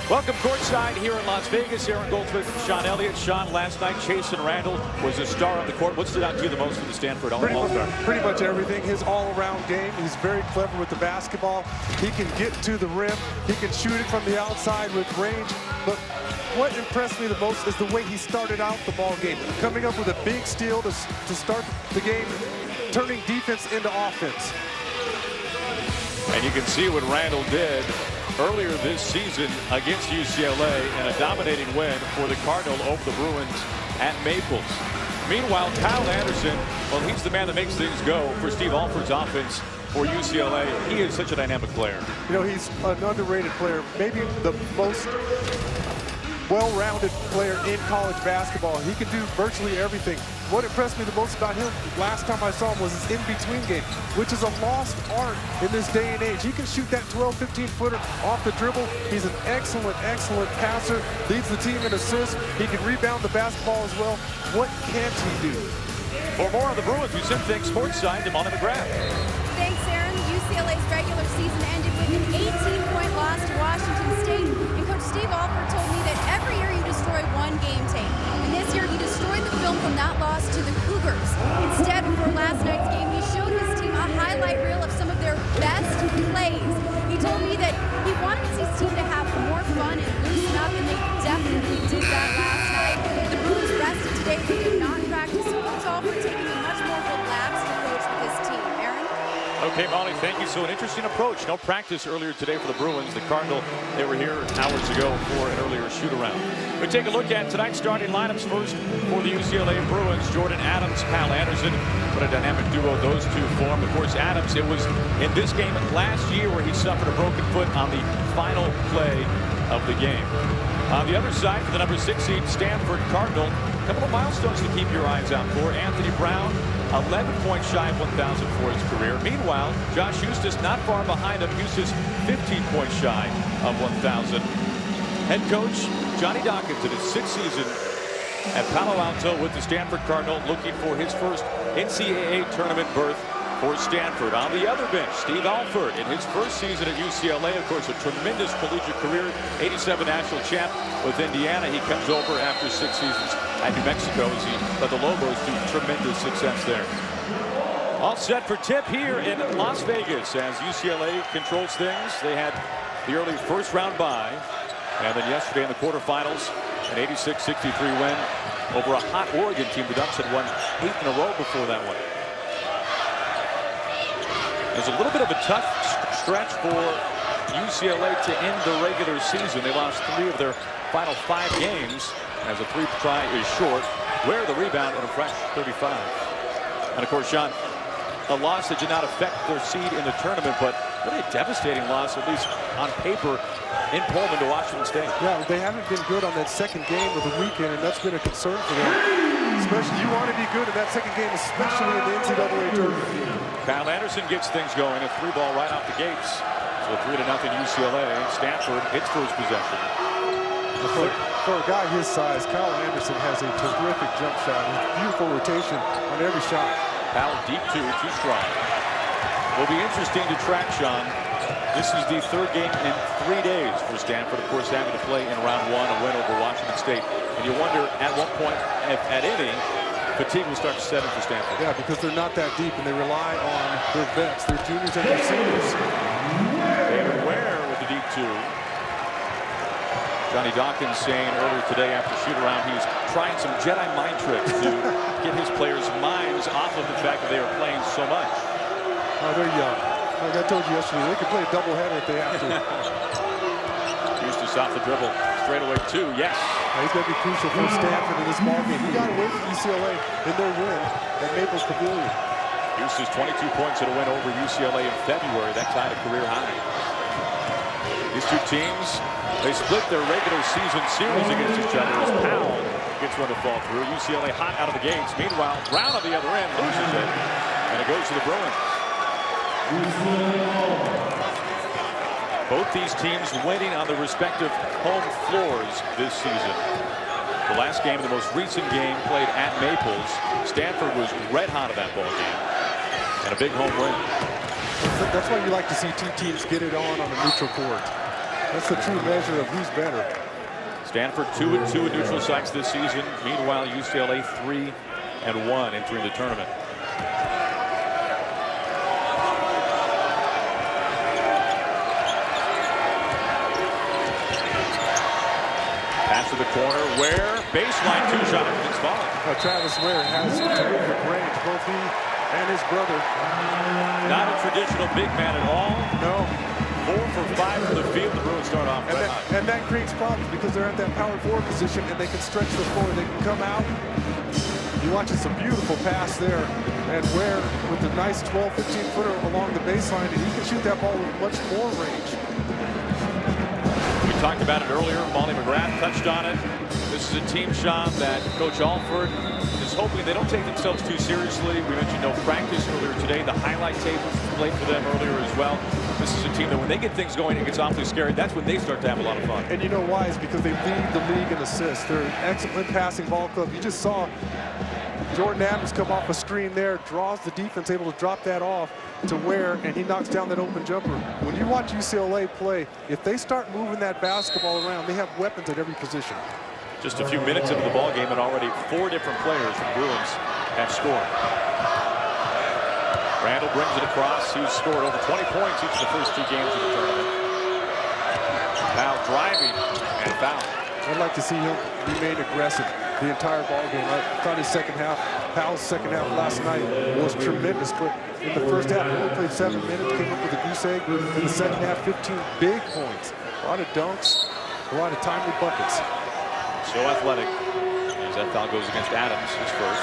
Welcome courtside here in Las Vegas. Aaron Goldsmith and Sean Elliott. Sean, last night, Chasen Randall was a star on the court. What stood out to you the most for the Stanford All-Star? Pretty much everything. His all-around game. He's very clever with the basketball. He can get to the rim. He can shoot it from the outside with range. But what impressed me the most is the way he started out the ball game. Coming up with a big steal to start the game, turning defense into offense. And you can see what Randall did earlier this season against UCLA in a dominating win for the Cardinal over the Bruins at Maples. Meanwhile, Kyle Anderson, well, he's the man that makes things go for Steve Alford's offense for UCLA. He is such a dynamic player. You know, he's an underrated player, maybe the most well-rounded player in college basketball. He can do virtually everything. What impressed me the most about him last time I saw him was his in-between game, which is a lost art in this day and age. He can shoot that 12, 15-footer off the dribble. He's an excellent, excellent passer, leads the team in assists. He can rebound the basketball as well. What can't he do? For more on the Bruins, we send things courtside to Molly McGrath. Thanks, Aaron. UCLA's regular season ended with an 18-point loss to Washington State. And Coach Steve Alford told me that every year you destroy one game tape. And this year he destroyed the film from that loss to the Cougars. Instead, for last night's game, he showed his team a highlight reel of some of their best plays. He told me that he wanted his team to have more fun and loosen up, and they definitely did that last night. The Bruins rested today. They did not practice. Coach Alford taking a much more relaxed approach with his team. Aaron? Okay, Molly, thank you. So an interesting approach. No practice earlier today for the Bruins. The Cardinal, they were here hours ago for an earlier shoot-around. We take a look at tonight's starting lineups. First for the UCLA Bruins, Jordan Adams, Kyle Anderson. What a dynamic duo those two formed. Of course, Adams, it was in this game last year where he suffered a broken foot on the final play of the game. On the other side, for the number 6 seed Stanford Cardinal, a couple of milestones to keep your eyes out for. Anthony Brown, 11 points shy of 1,000 for his career. Meanwhile, Josh Eustace not far behind him. Eustace 15 points shy of 1,000. Head coach Johnny Dawkins in his 6th season at Palo Alto with the Stanford Cardinal, looking for his first NCAA tournament berth for Stanford. On the other bench, Steve Alford in his first season at UCLA, of course, a tremendous collegiate career, 87 national champ with Indiana. He comes over after 6 seasons at New Mexico as he led the Lobos to tremendous success there. All set for tip here in Las Vegas as UCLA controls things. They had the early first-round bye, and then yesterday in the quarterfinals, an 86-63 win over a hot Oregon team. The Ducks had won 8 in a row before that one. It was a little bit of a tough stretch for UCLA to end the regular season. They lost 3 of their final 5 games as a 3-try is short. Where the rebound and a fresh 35. And of course, Sean, a loss that did not affect their seed in the tournament, but really a devastating loss, at least on paper, in Pullman to Washington State. Yeah, they haven't been good on that second game of the weekend, and that's been a concern for them. Especially, you want to be good in that second game, especially in the NCAA tournament. Kyle Anderson gets things going, a 3-ball right off the gates. So 3-0 UCLA. Stanford hits first possession. For a guy his size, Kyle Anderson has a terrific jump shot, a beautiful rotation on every shot. Powell deep 2, too strong. Will be interesting to track, Sean. This is the 3rd game in 3 days for Stanford, of course, having to play in round 1, a win over Washington State. And you wonder at what point, if at any, fatigue will start to set in for Stanford. Yeah, because they're not that deep, and they rely on their vets, their juniors and their seniors. David Ware with the deep 2. Johnny Dawkins saying earlier today after shoot-around he was trying some Jedi mind tricks to get his players' minds off of the fact that they are playing so much. Oh, they're young. Like I told you yesterday, they can play a doubleheader if they have to. Eustace off the dribble. Straight away 2, yes. He's going to be crucial for Stanford in this ballgame. He got away from UCLA in their win at Maples Pavilion. Eustace 22 points in a win over UCLA in February. That tied a career high. These two teams, they split their regular season series against each other as Powell gets one to fall through. UCLA hot out of the gates. Meanwhile, Brown on the other end loses it, and it goes to the Bruins. Both these teams winning on their respective home floors this season. The last game, the most recent game played at Maples. Stanford was red hot of that ball game, and a big home win. That's why you like to see 2 teams get it on a neutral court. That's the true measure of who's better. Stanford 2-2 in neutral sites this season. Meanwhile, UCLA 3-1 entering the tournament. Pass to the corner. Ware baseline 2-shot. It's falling. Travis Ware has terrific range. Both he and his brother. Not a traditional big man at all. No. 4 for 5 from the field. The Bruins start off red hot. And that creates problems because they're at that power forward position and they can stretch the floor. They can come out. You watch, it's a beautiful pass there. And Ware with a nice 12, 15-footer along the baseline, and he can shoot that ball with much more range. We talked about it earlier. Molly McGrath touched on it. This is a team, Sean, that Coach Alford is hoping they don't take themselves too seriously. We mentioned no practice earlier today. The highlight tape was played for them earlier as well. This is a team that when they get things going, it gets awfully scary. That's when they start to have a lot of fun. And you know why? It's because they lead the league in assists. They're an excellent passing ball club. You just saw Jordan Adams come off a screen there, draws the defense, able to drop that off to Ware, and he knocks down that open jumper. When you watch UCLA play, if they start moving that basketball around, they have weapons at every position. Just a few minutes into the ball game, and already 4 different players from Bruins have scored. Randall brings it across. He's scored over 20 points each of the first 2 games of the tournament. Now driving and foul. I'd like to see him remain aggressive the entire ball game. I thought his second half, Powell's second half last night was tremendous. But in the first half, he only played 7 minutes, came up with a goose egg. In the second half, 15 big points. A lot of dunks, a lot of timely buckets. So athletic. As that foul goes against Adams, his first.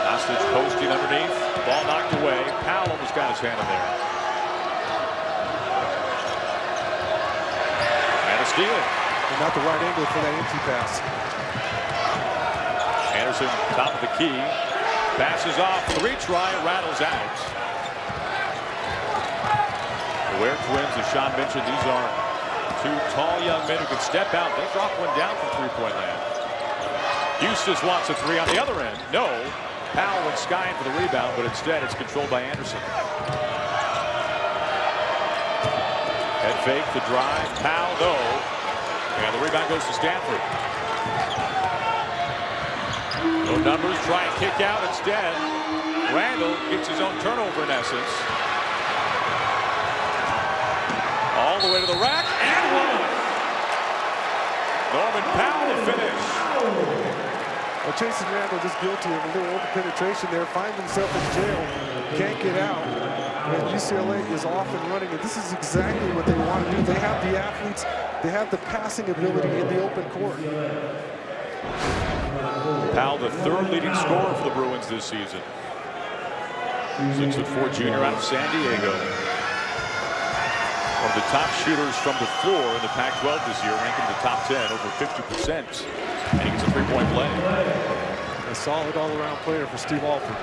Ostage posting underneath. Ball knocked away. Powell almost got his hand in there. And a steal. And not the right angle for that empty pass. Anderson, top of the key. Passes off. 3-try. Rattles out. The Ware twins, as Sean mentioned, these are 2 tall young men who can step out. They drop one down from 3-point land. Eustace wants a 3 on the other end. No. Powell went skying for the rebound, but instead it's controlled by Anderson. Head fake, the drive. Powell, though. And the rebound goes to Stanford. No numbers, try and kick out instead. Randall gets his own turnover in essence. All the way to the rack, and one. Norman Powell to finish. Well, Chasing Randall just guilty of a little over-penetration there, finds himself in jail, can't get out. And UCLA is off and running, and this is exactly what they want to do. They have the athletes, they have the passing ability in the open court. Powell, the third leading scorer for the Bruins this season. 6'4" junior out of San Diego. One of the top shooters from the floor in the Pac-12 this year, ranking the top 10, over 50%. And he gets a three-point play. A solid all-around player for Steve Alford.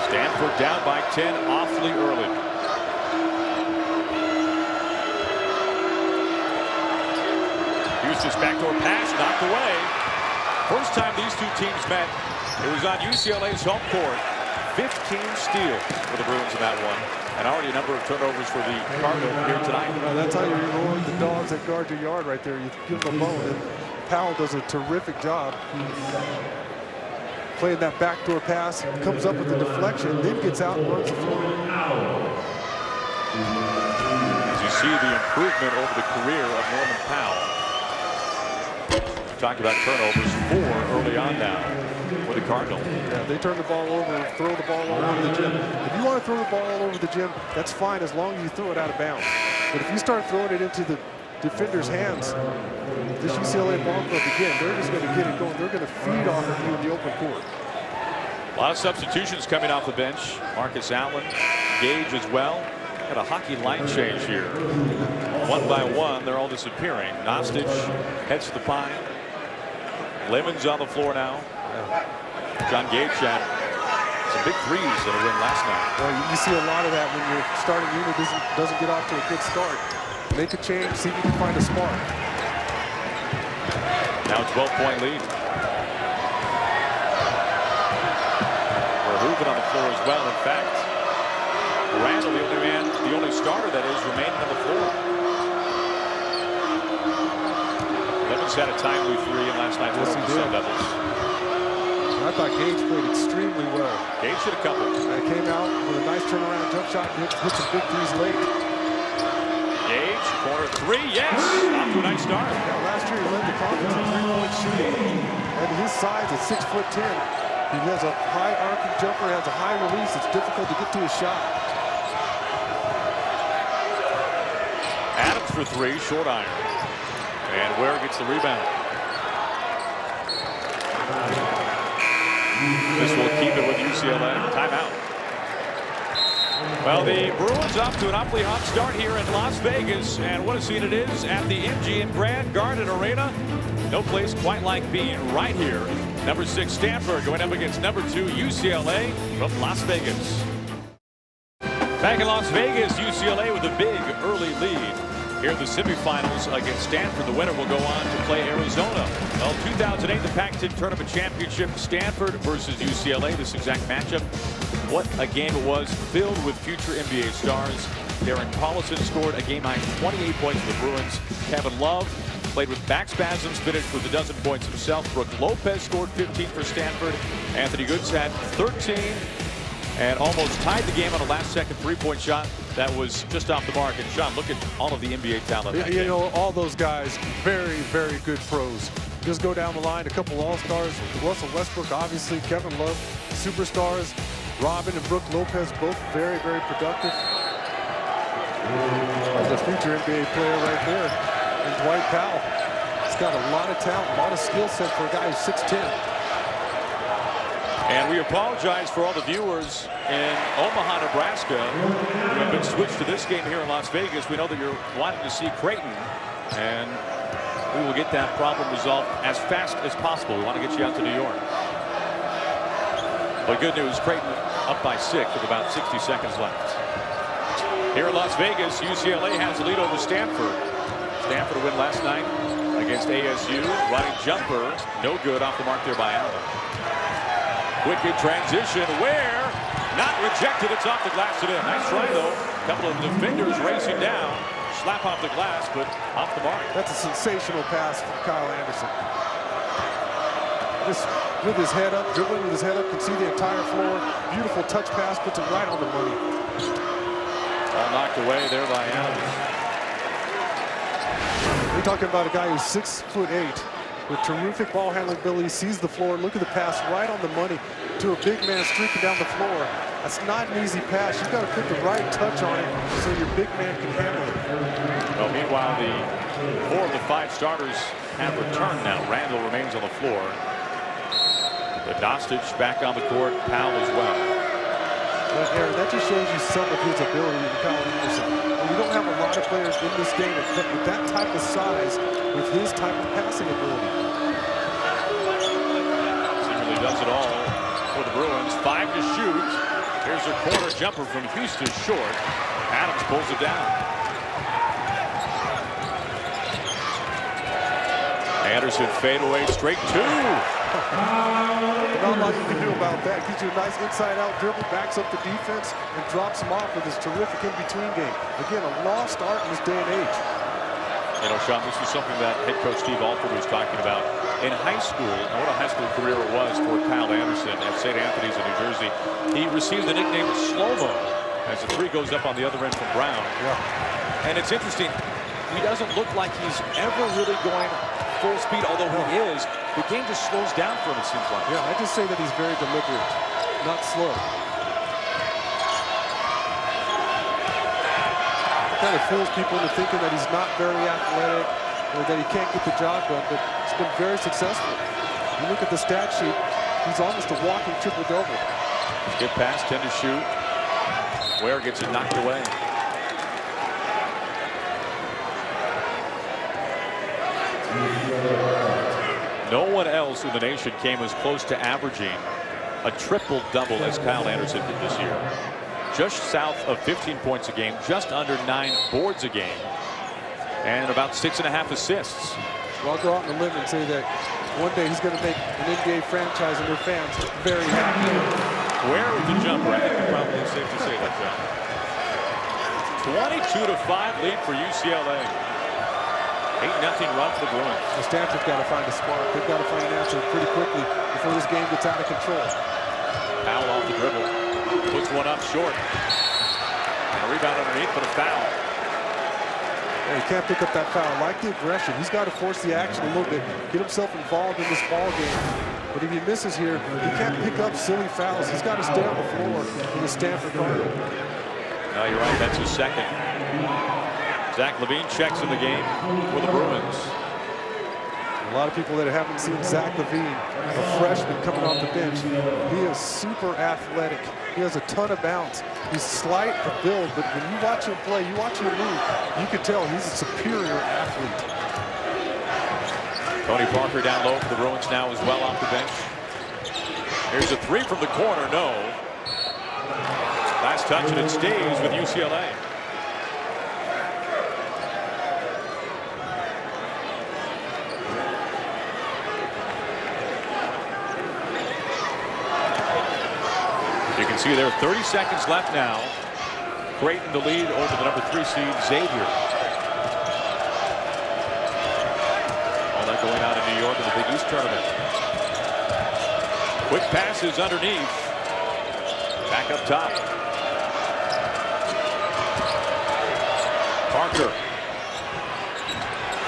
Stanford down by 10 awfully early. Houston's backdoor pass knocked away. First time these two teams met, it was on UCLA's home court. 15 steals for the Bruins in that one. And already a number of turnovers for the Cardinals here tonight. Well, that's how you reward the dogs that guard your yard right there. You give them a bone, and Powell does a terrific job playing that backdoor pass, comes up with the deflection, then gets out and runs the floor. As you see the improvement over the career of Norman Powell. Talked about turnovers, 4 early on now for the Cardinals. Yeah, they turn the ball over and throw the ball all over the gym. If you want to throw the ball all over the gym, that's fine as long as you throw it out of bounds. But if you start throwing it into the defender's hands, this UCLA ball club, again, they're just going to get it going. They're going to feed off of you in the open court. A lot of substitutions coming off the bench. Marcus Allen, Gage as well. Got a hockey line change here. One by one, they're all disappearing. Nostich heads to the pine. Lemon's on the floor now. John Gage had some big threes in a win last night. Well, you see a lot of that when your starting unit doesn't get off to a good start. Make a change, see if you can find a spark. Now a 12-point lead. Verhoeven on the floor as well. In fact, Randall, the only starter that is remaining on the floor. Lemon's had a timely three in last night's Sun Devils. I thought Gage played extremely well. Gage hit a couple. Came out with a nice turnaround jump shot, hit some big threes late. Gage, corner three, yes! Off to a nice start. Yeah, last year he led the conference in three-point shooting. And his size at 6'10". He has a high arcing jumper, has a high release. It's difficult to get to his shot. Adams for three, short iron. And Ware gets the rebound. This will keep it with UCLA. Timeout. Well, the Bruins off to an awfully hot start here in Las Vegas. And what a scene it is at the MGM Grand Garden Arena. No place quite like being right here. Number 6 Stanford going up against number 2 UCLA from Las Vegas. Back in Las Vegas, UCLA with a big early lead. Here in the semifinals against Stanford. The winner will go on to play Arizona. Well, 2008, the Pac-10 Tournament Championship, Stanford versus UCLA. This exact matchup. What a game it was, filled with future NBA stars. Darren Collison scored a game-high 28 points for the Bruins. Kevin Love played with back spasms, finished with a dozen points himself. Brooke Lopez scored 15 for Stanford. Anthony Goods had 13 and almost tied the game on a last-second three-point shot that was just off the mark. And Sean, look at all of the NBA talent. Yeah, you know, all those guys, very, very good pros. Just go down the line, a couple all-stars. Russell Westbrook, obviously, Kevin Love, superstars. Robin and Brooke Lopez, both very, very productive. There's a future NBA player right there, and Dwight Powell. He's got a lot of talent, a lot of skill set for a guy who's 6'10". And we apologize for all the viewers in Omaha, Nebraska, who have been switched to this game here in Las Vegas. We know that you're wanting to see Creighton, and we will get that problem resolved as fast as possible. We want to get you out to New York. But good news, Creighton up by 6 with about 60 seconds left. Here in Las Vegas, UCLA has the lead over Stanford. Stanford win last night against ASU. Running jumper, no good, off the mark there by Allen. Quick in transition, Ware, not rejected, it's off the glass and in. Nice try though, a couple of defenders racing down, slap off the glass, but off the mark. That's a sensational pass from Kyle Anderson. Just with his head up, dribbling with his head up, can see the entire floor. Beautiful touch pass, puts it right on the money. All knocked away there by Adams. We're talking about a guy who's 6'8", with terrific ball handling ability, sees the floor. Look at the pass right on the money to a big man streaking down the floor. That's not an easy pass. You've got to put the right touch on it so your big man can handle it. Well, meanwhile, the 4 of the 5 starters have returned now. Randall remains on the floor. But Dostich back on the court, Powell as well. Aaron, that just shows you some of his ability in Kyle Anderson. You don't have a lot of players in this game with that type of size, with his type of passing ability. Seemingly does it all for the Bruins. 5 to shoot. Here's a corner jumper from Houston, short. Adams pulls it down. Anderson fade away, straight 2. Not much you can do about that. Gives you a nice inside-out dribble, backs up the defense, and drops him off with his terrific in-between game. Again, a lost art in this day and age. You know, Sean, this is something that head coach Steve Alford was talking about in high school. And what a high school career it was for Kyle Anderson at St. Anthony's in New Jersey. He received the nickname Slow-Mo as the 3 goes up on the other end from Brown. Yeah. And it's interesting. He doesn't look like he's ever really going full speed, although he is. The game just slows down for him, it seems like. Yeah, I just say that he's very deliberate, not slow. Kind of fools people into thinking that he's not very athletic or that he can't get the job done, but he's been very successful. You look at the stat sheet, he's almost a walking triple-double. Good pass, 10 to shoot. Ware gets it knocked away. No one else in the nation came as close to averaging a triple-double as Kyle Anderson did this year. Just south of 15 points a game, just under 9 boards a game, and about 6.5 assists. Well, I'll go out on a limb and say that one day he's going to make an NBA franchise and their fans very happy. Where with the jumper? I think it's probably safe to say that, John. 22-5 lead for UCLA. 8-0 run for the Bruins. Well, Stanford's got to find a spark. They've got to find an answer pretty quickly before this game gets out of control. Powell off the dribble. Puts one up short. And a rebound underneath for the foul. Yeah, he can't pick up that foul. I like the aggression. He's got to force the action a little bit, get himself involved in this ball game. But if he misses here, he can't pick up silly fouls. He's got to stay on the floor for the Stanford Cardinal. No, you're right. That's his second. Zach LaVine checks in the game for the Bruins. A lot of people that haven't seen Zach LaVine, a freshman coming off the bench, he is super athletic. He has a ton of bounce. He's slight of build, but when you watch him play, you watch him move, you can tell he's a superior athlete. Tony Parker down low for the Bruins now as well off the bench. Here's a 3 from the corner, no. Last touch and it stays with UCLA. You can see there are 30 seconds left now. Creighton the lead over the number 3 seed Xavier. All that going on in New York in the Big East tournament. Quick passes underneath. Back up top. Parker.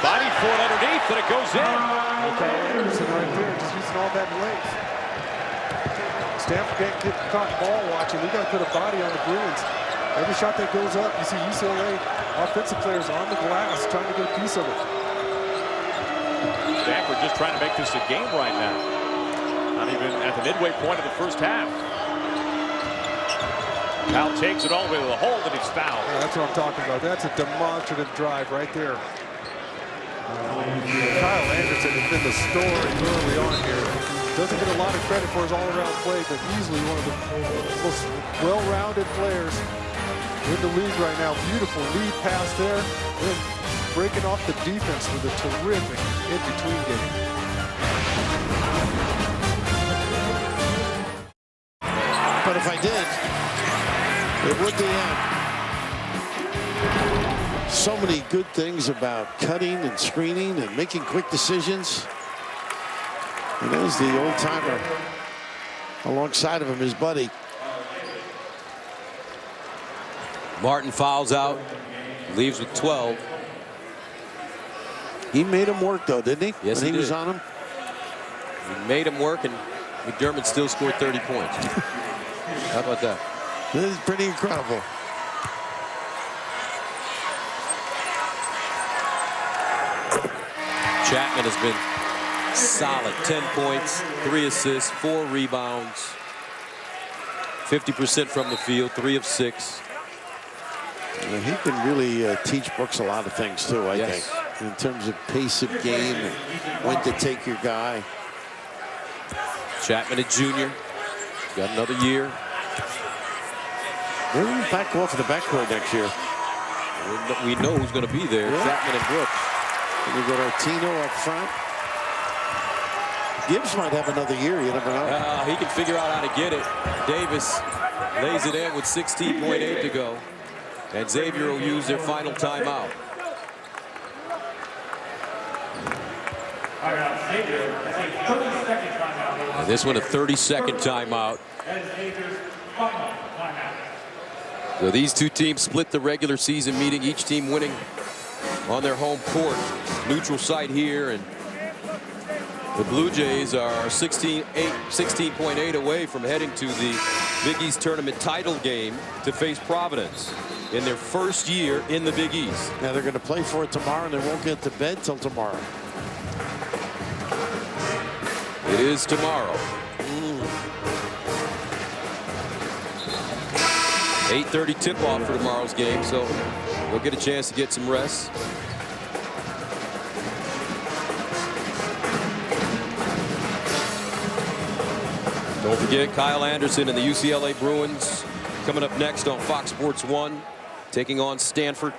Body for it underneath and it goes in. Okay, Anderson right there, just using all that length. Stanford can't get caught ball watching. We got to put a body on the Bruins. Every shot that goes up, you see UCLA offensive players on the glass trying to get a piece of it. Stanford just trying to make this a game right now. Not even at the midway point of the first half. Powell takes it all the way to the hole and he's fouled. Yeah, that's what I'm talking about. That's a demonstrative drive right there. Kyle Anderson has been the story early on here. Doesn't get a lot of credit for his all-around play, but easily one of the most well-rounded players in the league right now. Beautiful lead pass there, and breaking off the defense with a terrific in-between game. But if I did, it would be so many good things about cutting and screening and making quick decisions. And there's the old-timer alongside of him, his buddy. Martin fouls out, leaves with 12. He made him work, though, didn't he? Yes, when he was did. on him. He made him work, and McDermott still scored 30 points. How about that? This is pretty incredible. Chapman has been solid. 10 points, 3 assists, 4 rebounds. 50% from the field, 3 of 6. He can really teach Brooks a lot of things, too, I think. In terms of pace of game and when to take your guy. Chapman, a junior. Got another year. Where will back off in the backcourt next year? We know who's going to be there. Yeah. Chapman and Brooks. And you got Artino up front. Gibbs might have another year. You never know. He can figure out how to get it. Davis lays it in with 16.8 to go. And Xavier will use their final timeout. And this one a 30-second timeout. So these two teams split the regular season meeting, each team winning on their home court. Neutral site here, and the Blue Jays are 16.8 away from heading to the Big East tournament title game to face Providence in their first year in the Big East. Now they're going to play for it tomorrow, and they won't get to bed till tomorrow. It is tomorrow. 8:30 tip-off for tomorrow's game, so they'll get a chance to get some rest. Don't forget Kyle Anderson and the UCLA Bruins coming up next on Fox Sports 1, taking on Stanford.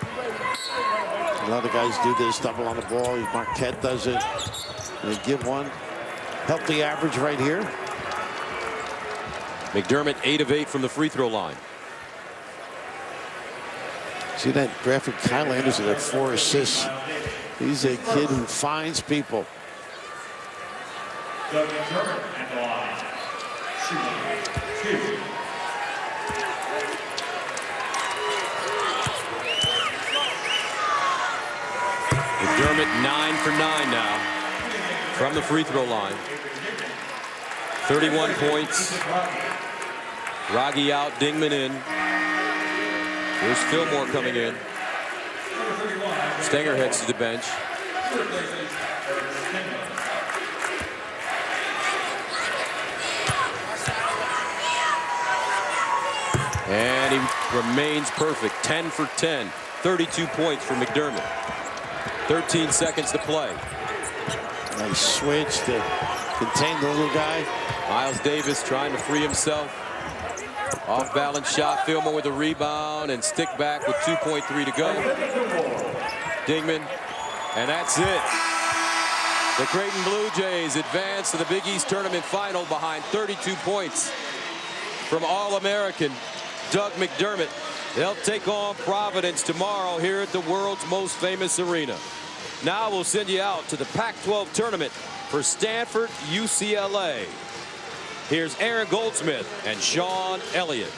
A lot of guys do this, double on the ball. Marquette does it. They give one. Help the average right here. McDermott 8 of 8 from the free throw line. See that graphic? Kyle Anderson had 4 assists. He's a kid who finds people. McDermott 9 for 9 now from the free throw line. 31 points. Raggi out, Dingman in. Here's Fillmore coming in. Stenger heads to the bench. And he remains perfect. 10 for 10. 32 points for McDermott. 13 seconds to play. Nice switch to contain the little guy. Miles Davis trying to free himself. Off balance shot. Fillmore with a rebound and stick back with 2.3 to go. Dingman. And that's it. The Creighton Blue Jays advance to the Big East tournament final behind 32 points from All-American Doug McDermott. They'll take on Providence tomorrow here at the world's most famous arena. Now we'll send you out to the Pac-12 tournament for Stanford UCLA. Here's Aaron Goldsmith and Sean Elliott.